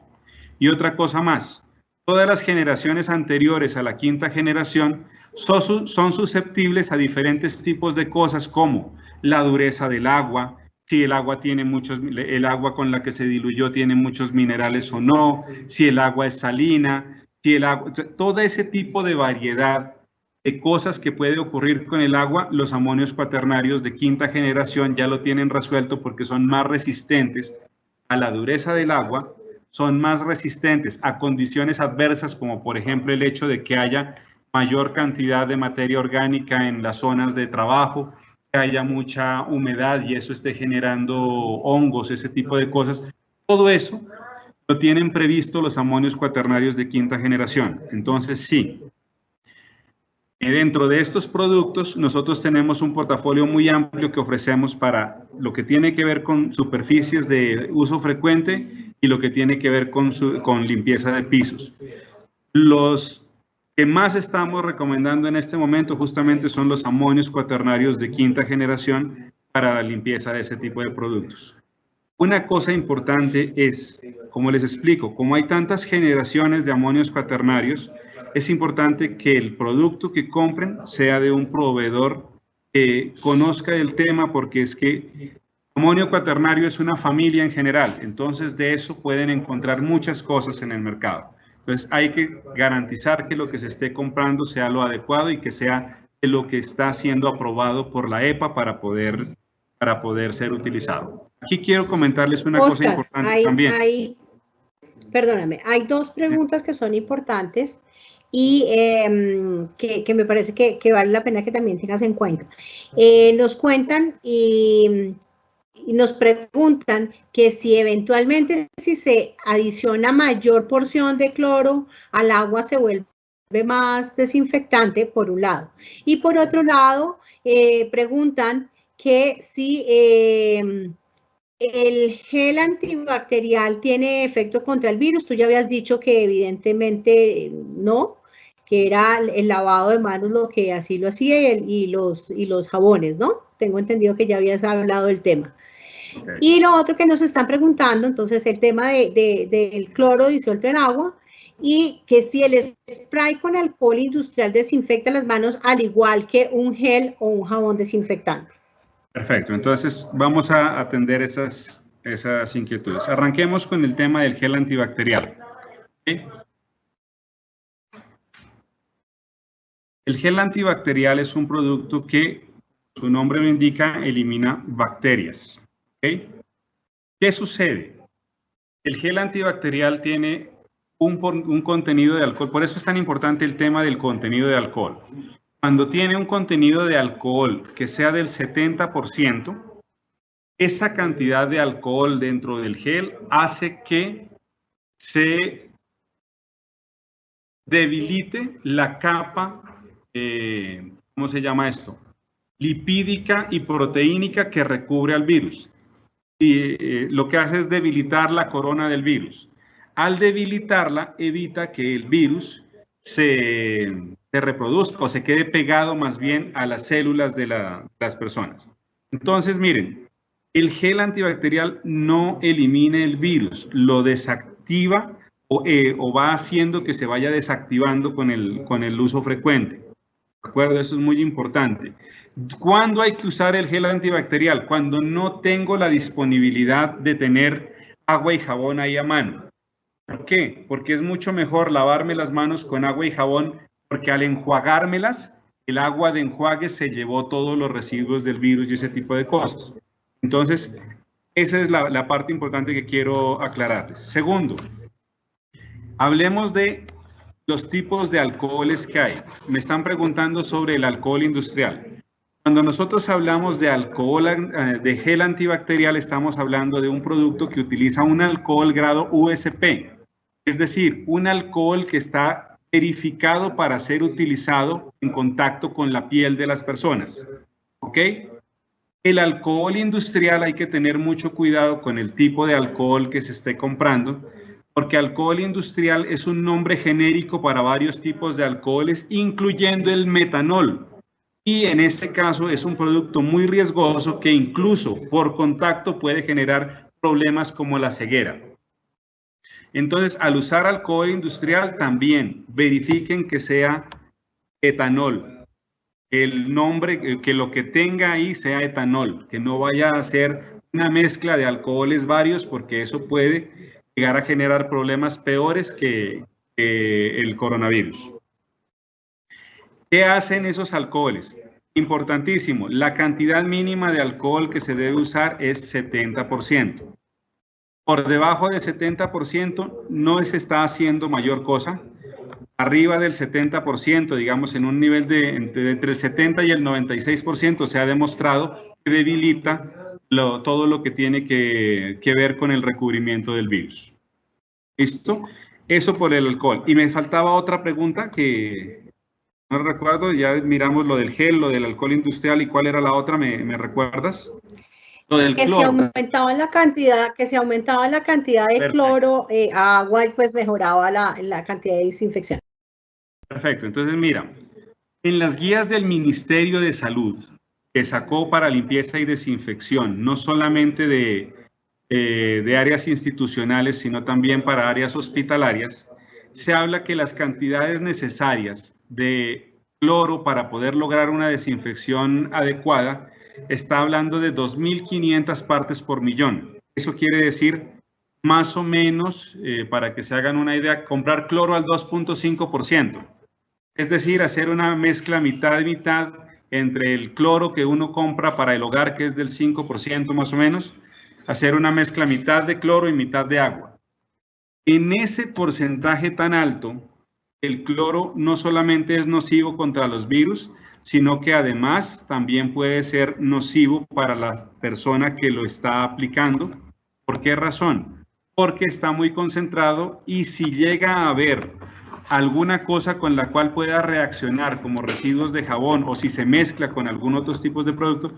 Y otra cosa más. Todas las generaciones anteriores a la quinta generación son susceptibles a diferentes tipos de cosas como la dureza del agua, si el agua el agua con la que se diluyó tiene muchos minerales o no, si el agua es salina, todo ese tipo de variedad de cosas que puede ocurrir con el agua, los amonios cuaternarios de quinta generación ya lo tienen resuelto porque son más resistentes a la dureza del agua, son más resistentes a condiciones adversas, como por ejemplo el hecho de que haya mayor cantidad de materia orgánica en las zonas de trabajo, que haya mucha humedad y eso esté generando hongos, ese tipo de cosas. Todo eso lo tienen previsto los amonios cuaternarios de quinta generación. Entonces, sí. Dentro de estos productos, nosotros tenemos un portafolio muy amplio que ofrecemos para lo que tiene que ver con superficies de uso frecuente y lo que tiene que ver con limpieza de pisos. Los que más estamos recomendando en este momento justamente son los amonios cuaternarios de quinta generación para la limpieza de ese tipo de productos. Una cosa importante es, como les explico, como hay tantas generaciones de amonios cuaternarios, es importante que el producto que compren sea de un proveedor que conozca el tema, porque es que amonio cuaternario es una familia en general, entonces de eso pueden encontrar muchas cosas en el mercado. Entonces hay que garantizar que lo que se esté comprando sea lo adecuado y que sea lo que está siendo aprobado por la EPA para poder ser utilizado. Aquí quiero comentarles una cosa importante también. Perdóname, hay dos preguntas que son importantes y que me parece que vale la pena que también tengas en cuenta. Nos cuentan y nos preguntan que si eventualmente si se adiciona mayor porción de cloro al agua se vuelve más desinfectante, por un lado. Y por otro lado, preguntan que si el gel antibacterial tiene efecto contra el virus. Tú ya habías dicho que evidentemente no, que era el lavado de manos lo que así lo hacía y los jabones, ¿no? Tengo entendido que ya habías hablado del tema. Okay. Y lo otro que nos están preguntando, entonces, el tema del cloro disuelto en agua y que si el spray con alcohol industrial desinfecta las manos al igual que un gel o un jabón desinfectante. Perfecto, entonces vamos a atender esas inquietudes. Arranquemos con el tema del gel antibacterial. ¿Sí? El gel antibacterial es un producto que, su nombre lo indica, elimina bacterias. ¿Okay? ¿Qué sucede? El gel antibacterial tiene un contenido de alcohol, por eso es tan importante el tema del contenido de alcohol. Cuando tiene un contenido de alcohol que sea del 70%, esa cantidad de alcohol dentro del gel hace que se debilite la capa, ¿cómo se llama esto? Lipídica y proteínica que recubre al virus. Y lo que hace es debilitar la corona del virus. Al debilitarla, evita que el virus se reproduzca o se quede pegado más bien a las células de las personas. Entonces, miren, el gel antibacterial no elimina el virus, lo desactiva o va haciendo que se vaya desactivando con el uso frecuente. ¿De acuerdo? Eso es muy importante. ¿Cuándo hay que usar el gel antibacterial? Cuando no tengo la disponibilidad de tener agua y jabón ahí a mano. ¿Por qué? Porque es mucho mejor lavarme las manos con agua y jabón, porque al enjuagármelas, el agua de enjuague se llevó todos los residuos del virus y ese tipo de cosas. Entonces, esa es la parte importante que quiero aclararles. Segundo, hablemos de los tipos de alcoholes que hay. Me están preguntando sobre el alcohol industrial. Cuando nosotros hablamos de alcohol, de gel antibacterial, estamos hablando de un producto que utiliza un alcohol grado USP, es decir, un alcohol que está verificado para ser utilizado en contacto con la piel de las personas. ¿Ok? El alcohol industrial hay que tener mucho cuidado con el tipo de alcohol que se esté comprando, porque alcohol industrial es un nombre genérico para varios tipos de alcoholes, incluyendo el metanol. Y en este caso es un producto muy riesgoso que incluso por contacto puede generar problemas como la ceguera. Entonces, al usar alcohol industrial, también verifiquen que sea etanol. El nombre, que lo que tenga ahí sea etanol, que no vaya a ser una mezcla de alcoholes varios, porque eso puede llegar a generar problemas peores que el coronavirus. ¿Qué hacen esos alcoholes? Importantísimo, la cantidad mínima de alcohol que se debe usar es 70%. Por debajo del 70% no se está haciendo mayor cosa. Arriba del 70%, digamos en un nivel de entre el 70 y el 96%, se ha demostrado que debilita todo lo que tiene que ver con el recubrimiento del virus. ¿Listo? Eso por el alcohol. Y me faltaba otra pregunta que no recuerdo, ya miramos lo del gel, lo del alcohol industrial, ¿y cuál era la otra? ¿Me recuerdas? Lo del que cloro. se aumentaba la cantidad de Perfecto. cloro a agua y pues mejoraba la cantidad de desinfección. Perfecto, entonces mira, en las guías del Ministerio de Salud que sacó para limpieza y desinfección, no solamente de áreas institucionales, sino también para áreas hospitalarias, se habla que las cantidades necesarias de cloro para poder lograr una desinfección adecuada está hablando de 2.500 partes por millón. Eso quiere decir, más o menos, para que se hagan una idea, comprar cloro al 2.5%. Es decir, hacer una mezcla mitad y mitad entre el cloro que uno compra para el hogar, que es del 5% más o menos, hacer una mezcla mitad de cloro y mitad de agua. En ese porcentaje tan alto, el cloro no solamente es nocivo contra los virus, sino que además también puede ser nocivo para la persona que lo está aplicando. ¿Por qué razón? Porque está muy concentrado y si llega a haber alguna cosa con la cual pueda reaccionar como residuos de jabón o si se mezcla con algún otro tipo de producto,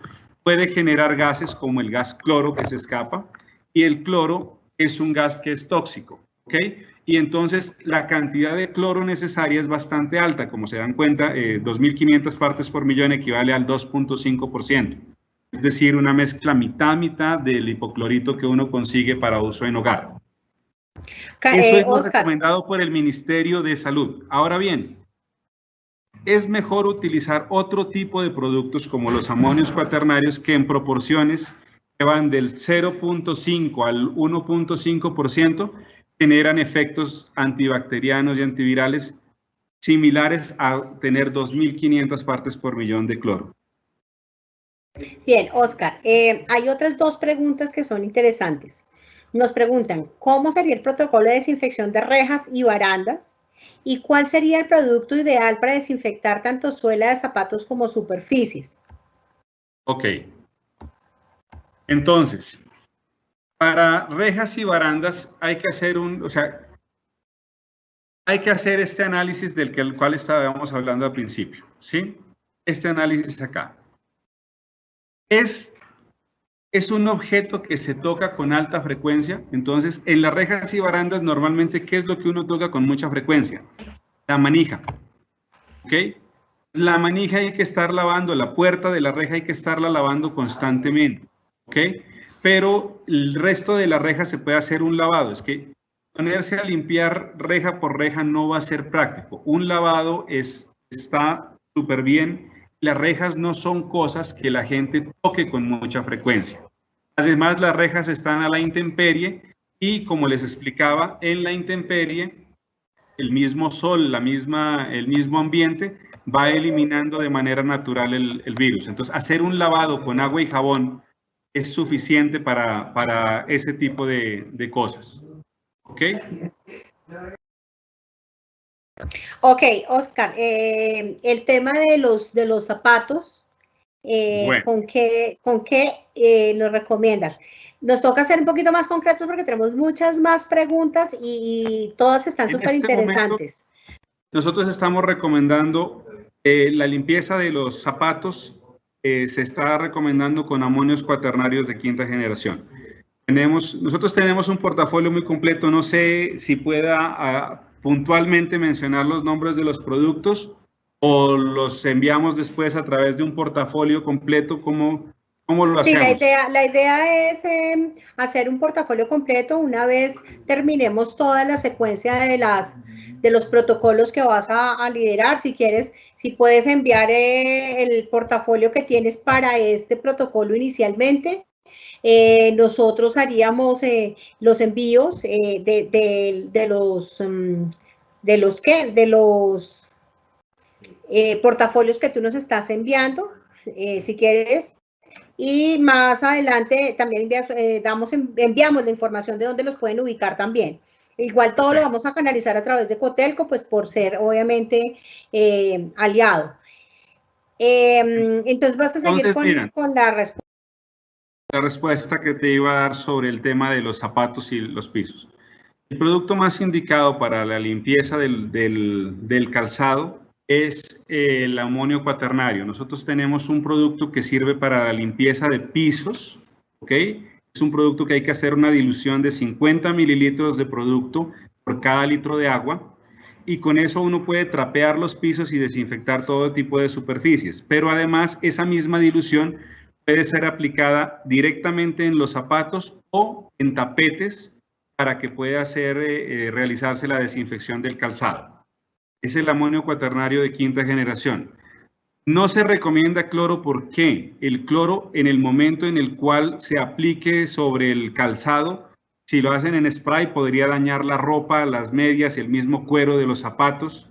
puede generar gases como el gas cloro que se escapa, y el cloro es un gas que es tóxico, ¿ok? Y entonces la cantidad de cloro necesaria es bastante alta, como se dan cuenta, 2.500 partes por millón equivale al 2.5%, es decir, una mezcla mitad del hipoclorito que uno consigue para uso en hogar. Eso es lo recomendado por el Ministerio de Salud. Ahora bien, es mejor utilizar otro tipo de productos como los amonios cuaternarios que en proporciones que van del 0.5 al 1.5% generan efectos antibacterianos y antivirales similares a tener 2.500 partes por millón de cloro. Bien, Oscar, hay otras dos preguntas que son interesantes. Nos preguntan, ¿cómo sería el protocolo de desinfección de rejas y barandas? ¿Y cuál sería el producto ideal para desinfectar tanto suela de zapatos como superficies? Ok. Entonces, para rejas y barandas hay que hacer hay que hacer este análisis del cual estábamos hablando al principio, ¿sí? Este análisis acá. Es un objeto que se toca con alta frecuencia. Entonces, en las rejas y barandas, normalmente, ¿qué es lo que uno toca con mucha frecuencia? La manija. ¿Ok? La manija hay que estar lavando, la puerta de la reja hay que estarla lavando constantemente. ¿Ok? Pero el resto de la reja se puede hacer un lavado. Es que ponerse a limpiar reja por reja no va a ser práctico. Un lavado está súper bien. Las rejas no son cosas que la gente toque con mucha frecuencia. Además, las rejas están a la intemperie y, como les explicaba, en la intemperie, el mismo sol, el mismo ambiente va eliminando de manera natural el virus. Entonces, hacer un lavado con agua y jabón es suficiente para ese tipo de cosas. ¿Ok? Ok, Oscar, el tema de los zapatos, Bueno. ¿con qué nos recomiendas? Nos toca ser un poquito más concretos porque tenemos muchas más preguntas y todas están súper interesantes. Nosotros estamos recomendando la limpieza de los zapatos, se está recomendando con amonios cuaternarios de quinta generación. Nosotros tenemos un portafolio muy completo, no sé si pueda puntualmente mencionar los nombres de los productos o los enviamos después a través de un portafolio completo, ¿cómo lo hacemos? Sí, la idea es hacer un portafolio completo una vez terminemos toda la secuencia de los protocolos que vas a liderar. Si quieres, si puedes enviar el portafolio que tienes para este protocolo inicialmente, nosotros haríamos los envíos de los portafolios que tú nos estás enviando. Si quieres, Y más adelante también enviamos la información de dónde los pueden ubicar también. Igual todo lo vamos a canalizar a través de Cotelco, pues por ser obviamente aliado. Entonces vas a seguir con la respuesta. La respuesta que te iba a dar sobre el tema de los zapatos y los pisos. El producto más indicado para la limpieza del calzado es el amonio cuaternario. Nosotros tenemos un producto que sirve para la limpieza de pisos, ¿ok? Es un producto que hay que hacer una dilución de 50 mililitros de producto por cada litro de agua, y con eso uno puede trapear los pisos y desinfectar todo tipo de superficies. Pero además, esa misma dilución puede ser aplicada directamente en los zapatos o en tapetes para que pueda realizarse la desinfección del calzado. Es el amonio cuaternario de quinta generación. No se recomienda cloro porque el cloro, en el momento en el cual se aplique sobre el calzado, si lo hacen en spray, podría dañar la ropa, las medias, el mismo cuero de los zapatos,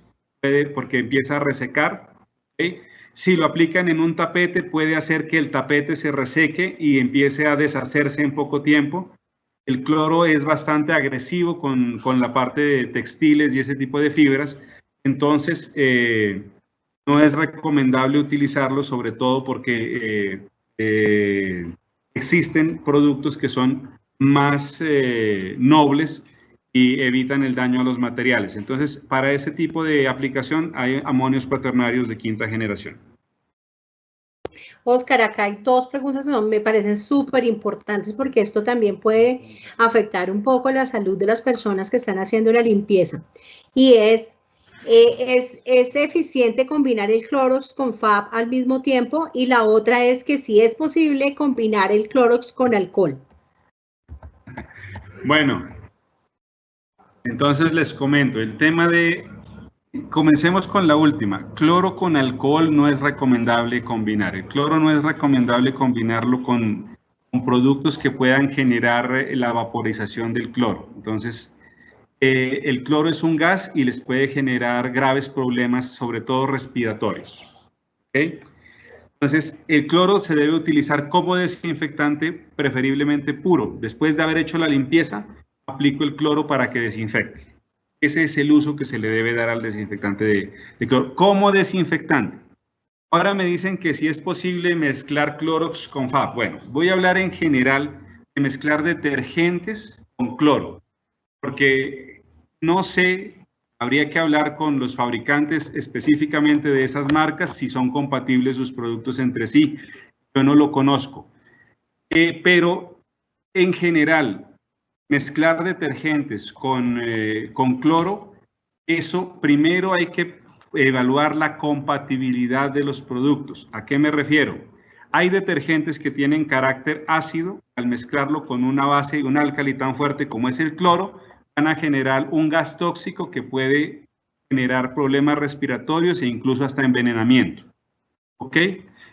porque empieza a resecar, ¿okay? Si lo aplican en un tapete, puede hacer que el tapete se reseque y empiece a deshacerse en poco tiempo. El cloro es bastante agresivo con la parte de textiles y ese tipo de fibras, entonces no es recomendable utilizarlo, sobre todo porque existen productos que son más nobles y evitan el daño a los materiales. Entonces, para ese tipo de aplicación hay amonios cuaternarios de quinta generación. Oscar, acá hay dos preguntas que me parecen súper importantes porque esto también puede afectar un poco la salud de las personas que están haciendo la limpieza. Y ¿es eficiente combinar el Clorox con FAB al mismo tiempo? Y la otra es que si es posible combinar el Clorox con alcohol. Bueno, entonces les comento, el tema de... Comencemos con la última. Cloro con alcohol no es recomendable combinar. El cloro no es recomendable combinarlo con productos que puedan generar la vaporización del cloro. Entonces, el cloro es un gas y les puede generar graves problemas, sobre todo respiratorios. ¿Okay? Entonces, el cloro se debe utilizar como desinfectante, preferiblemente puro. Después de haber hecho la limpieza, aplico el cloro para que desinfecte. Ese es el uso que se le debe dar al desinfectante de cloro, como desinfectante. Ahora me dicen que si es posible mezclar Clorox con FAB. Bueno, voy a hablar en general de mezclar detergentes con cloro, porque no sé, habría que hablar con los fabricantes específicamente de esas marcas si son compatibles sus productos entre sí. Yo no lo conozco. Pero en general, mezclar detergentes con cloro, eso primero hay que evaluar la compatibilidad de los productos. ¿A qué me refiero? Hay detergentes que tienen carácter ácido, al mezclarlo con una base y un álcali tan fuerte como es el cloro, van a generar un gas tóxico que puede generar problemas respiratorios e incluso hasta envenenamiento. ¿Ok?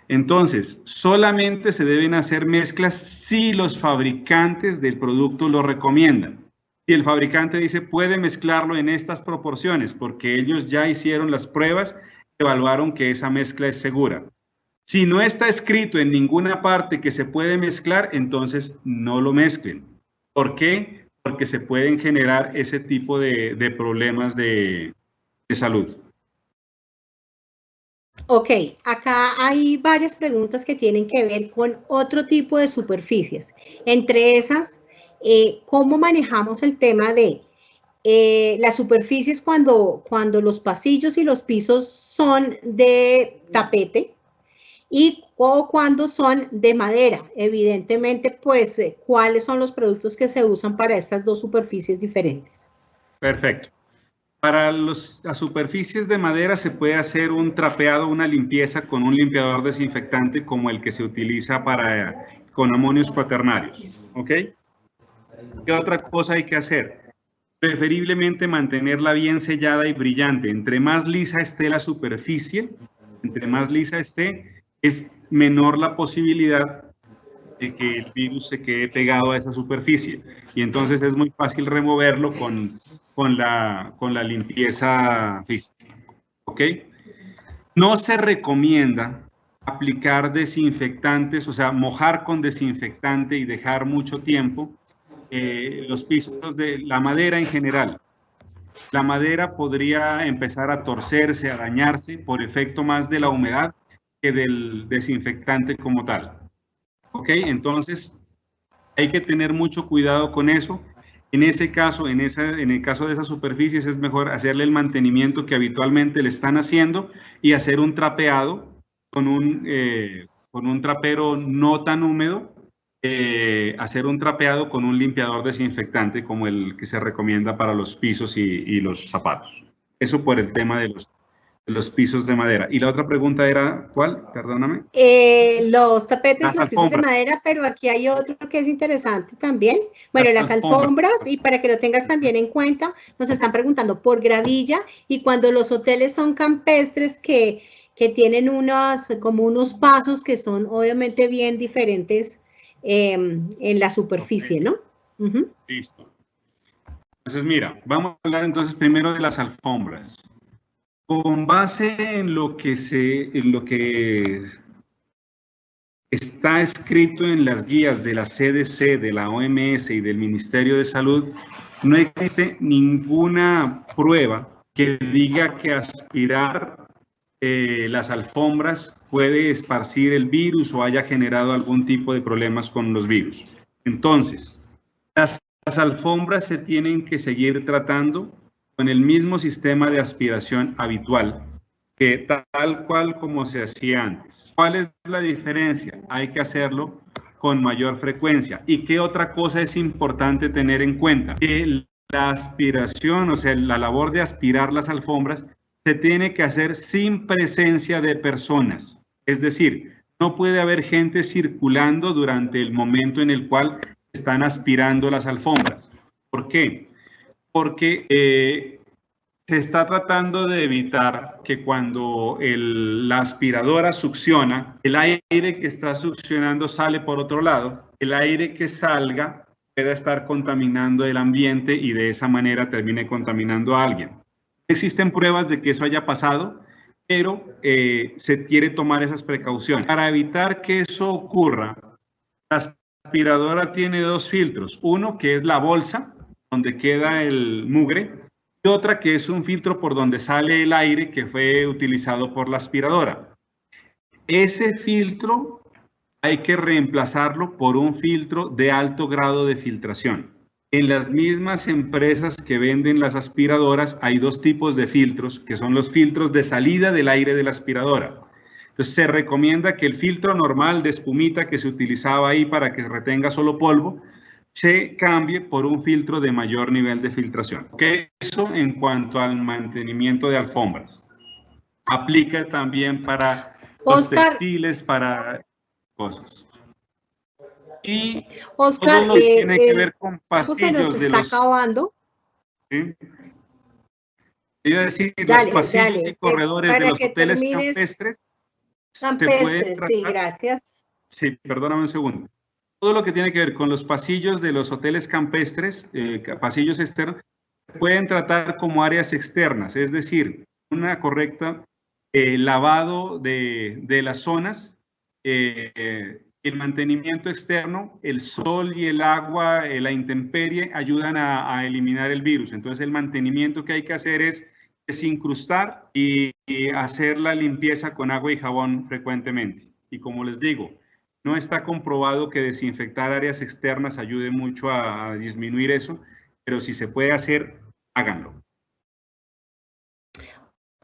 Entonces, solamente se deben hacer mezclas si los fabricantes del producto lo recomiendan. Si el fabricante dice, puede mezclarlo en estas proporciones, porque ellos ya hicieron las pruebas, evaluaron que esa mezcla es segura. Si no está escrito en ninguna parte que se puede mezclar, entonces no lo mezclen. ¿Por qué? Porque se pueden generar ese tipo de problemas de salud. Ok, acá hay varias preguntas que tienen que ver con otro tipo de superficies. Entre esas, ¿cómo manejamos el tema de las superficies cuando los pasillos y los pisos son de tapete o cuando son de madera? Evidentemente, pues, ¿cuáles son los productos que se usan para estas dos superficies diferentes? Perfecto. Para las superficies de madera se puede hacer un trapeado, una limpieza con un limpiador desinfectante como el que se utiliza con amonios cuaternarios. ¿Ok? ¿Qué otra cosa hay que hacer? Preferiblemente mantenerla bien sellada y brillante. Entre más lisa esté la superficie, entre más lisa esté, es menor la posibilidad de que el virus se quede pegado a esa superficie. Y entonces es muy fácil removerlo con la limpieza física. ¿Ok? No se recomienda aplicar desinfectantes, o sea, mojar con desinfectante y dejar mucho tiempo los pisos de la madera en general. La madera podría empezar a torcerse, a dañarse por efecto más de la humedad que del desinfectante como tal. ¿Ok? Entonces, hay que tener mucho cuidado con eso. En ese caso, en el caso de esas superficies, es mejor hacerle el mantenimiento que habitualmente le están haciendo y hacer un trapeado con un trapero no tan húmedo, hacer un trapeado con un limpiador desinfectante como el que se recomienda para los pisos y los zapatos. Eso por el tema de los pisos de madera. Y la otra pregunta era, ¿cuál? Perdóname. Los tapetes, los pisos de alfombras. madera, pero aquí hay otro que es interesante también. Bueno, las alfombras, y para que lo tengas también en cuenta, nos están preguntando por gravilla, y cuando los hoteles son campestres que tienen como unos pasos que son obviamente bien diferentes en la superficie, ¿no? Listo. Entonces, mira, vamos a hablar entonces primero de las alfombras. Con base en lo que está escrito en las guías de la CDC, de la OMS y del Ministerio de Salud, no existe ninguna prueba que diga que aspirar las alfombras puede esparcir el virus o haya generado algún tipo de problemas con los virus. Entonces, las alfombras se tienen que seguir tratando con el mismo sistema de aspiración habitual, que tal cual como se hacía antes. ¿Cuál es la diferencia? Hay que hacerlo con mayor frecuencia. ¿Y qué otra cosa es importante tener en cuenta? Que la aspiración, o sea, la labor de aspirar las alfombras, se tiene que hacer sin presencia de personas. Es decir, no puede haber gente circulando durante el momento en el cual están aspirando las alfombras. ¿Por qué? Porque se está tratando de evitar que cuando la aspiradora succiona, el aire que está succionando sale por otro lado, el aire que salga pueda estar contaminando el ambiente y de esa manera termine contaminando a alguien. Existen pruebas de que eso haya pasado, pero se quiere tomar esas precauciones. Para evitar que eso ocurra, la aspiradora tiene dos filtros. Uno que es la bolsa, donde queda el mugre, y otra que es un filtro por donde sale el aire que fue utilizado por la aspiradora. Ese filtro hay que reemplazarlo por un filtro de alto grado de filtración. En las mismas empresas que venden las aspiradoras hay dos tipos de filtros, que son los filtros de salida del aire de la aspiradora. Entonces se recomienda que el filtro normal de espumita que se utilizaba ahí para que retenga solo polvo, se cambie por un filtro de mayor nivel de filtración. Eso en cuanto al mantenimiento de alfombras. Aplica también para los textiles, para cosas. Y Oscar, todo lo que tiene que ver con pasillos se nos está acabando. ¿Sí? Iba a decir, los pasillos y corredores de los hoteles campestres. Campestres, sí, gracias. Sí, perdóname un segundo. Todo lo que tiene que ver con los pasillos de los hoteles campestres, pasillos externos, se pueden tratar como áreas externas, es decir, una correcta lavado de las zonas, el mantenimiento externo, el sol y el agua, la intemperie, ayudan a eliminar el virus. Entonces, el mantenimiento que hay que hacer es desincrustar y hacer la limpieza con agua y jabón frecuentemente. Y como les digo, no está comprobado que desinfectar áreas externas ayude mucho a disminuir eso, pero si se puede hacer, háganlo.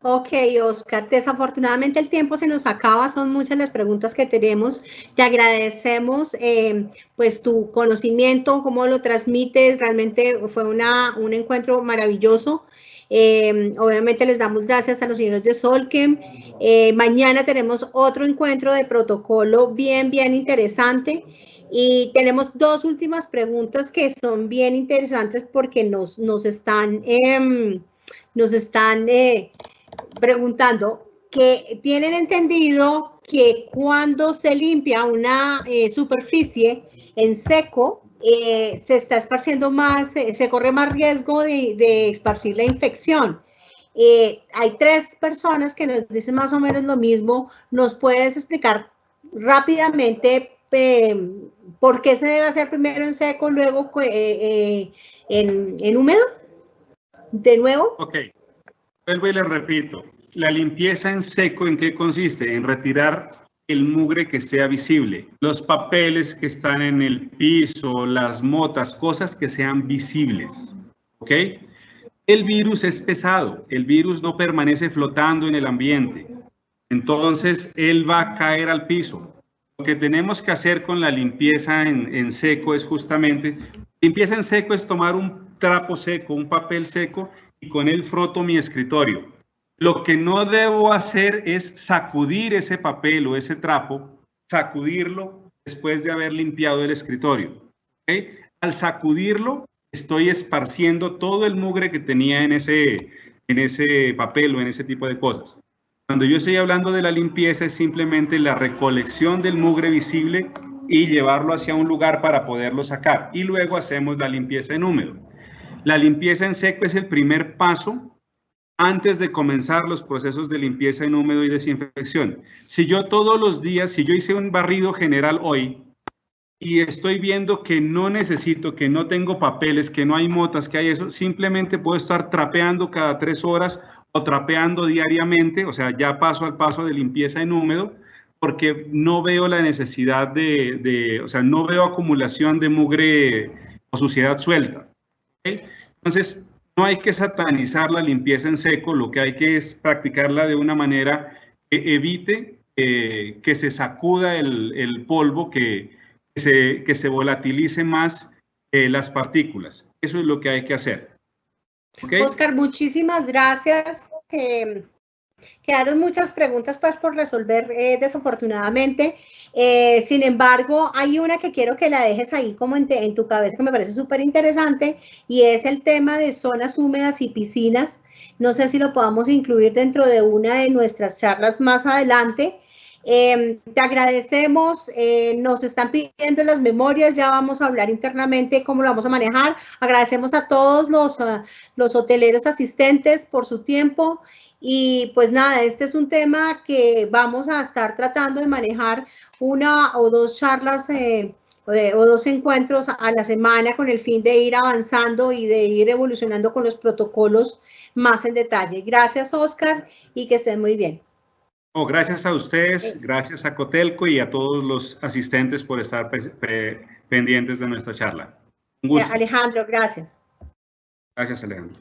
Ok, Oscar, desafortunadamente el tiempo se nos acaba, son muchas las preguntas que tenemos. Te agradecemos pues tu conocimiento, cómo lo transmites, realmente fue un encuentro maravilloso. Obviamente les damos gracias a los señores de Solchem. Mañana tenemos otro encuentro de protocolo bien interesante. Y tenemos dos últimas preguntas que son bien interesantes porque nos están preguntando que tienen entendido que cuando se limpia una superficie en seco, se está esparciendo más, se corre más riesgo de esparcir la infección. hay 3 personas que nos dicen más o menos lo mismo. ¿Nos puedes explicar rápidamente por qué se debe hacer primero en seco, luego en húmedo? De nuevo. Ok, vuelvo y le repito. La limpieza en seco, ¿en qué consiste? En retirar el mugre que sea visible, los papeles que están en el piso, las motas, cosas que sean visibles. ¿Ok? El virus es pesado, el virus no permanece flotando en el ambiente, entonces él va a caer al piso. Lo que tenemos que hacer con la limpieza en seco es justamente, limpieza en seco es tomar un trapo seco, un papel seco, y con él froto mi escritorio. Lo que no debo hacer es sacudir ese papel o ese trapo, sacudirlo después de haber limpiado el escritorio. ¿Okay? Al sacudirlo, estoy esparciendo todo el mugre que tenía en ese papel o en ese tipo de cosas. Cuando yo estoy hablando de la limpieza es simplemente la recolección del mugre visible y llevarlo hacia un lugar para poderlo sacar. Y luego hacemos la limpieza en húmedo. La limpieza en seco es el primer paso antes de comenzar los procesos de limpieza en húmedo y desinfección. Si yo todos los días, si yo hice un barrido general hoy, y estoy viendo que no necesito, que no tengo papeles, que no hay motas, que hay eso, simplemente puedo estar trapeando cada 3 horas o trapeando diariamente, o sea, ya paso al paso de limpieza en húmedo, porque no veo la necesidad o sea, no veo acumulación de mugre o suciedad suelta. ¿Okay? Entonces, no hay que satanizar la limpieza en seco, lo que hay que es practicarla de una manera que evite que se sacuda el polvo, que se volatilice más las partículas. Eso es lo que hay que hacer. ¿Okay? Oscar, muchísimas gracias. Quedaron muchas preguntas pues por resolver desafortunadamente. Sin embargo, hay una que quiero que la dejes ahí como en tu cabeza, que me parece súper interesante, y es el tema de zonas húmedas y piscinas. No sé si lo podamos incluir dentro de una de nuestras charlas más adelante. Te agradecemos, nos están pidiendo las memorias, ya vamos a hablar internamente cómo lo vamos a manejar. Agradecemos a todos los hoteleros asistentes por su tiempo. Y pues nada, este es un tema que vamos a estar tratando de manejar 1 o 2 charlas o 2 encuentros a la semana con el fin de ir avanzando y de ir evolucionando con los protocolos más en detalle. Gracias, Oscar, y que estén muy bien. Oh, gracias a ustedes, gracias a Cotelco y a todos los asistentes por estar pendientes de nuestra charla. Un gusto. Alejandro, gracias. Gracias, Alejandro.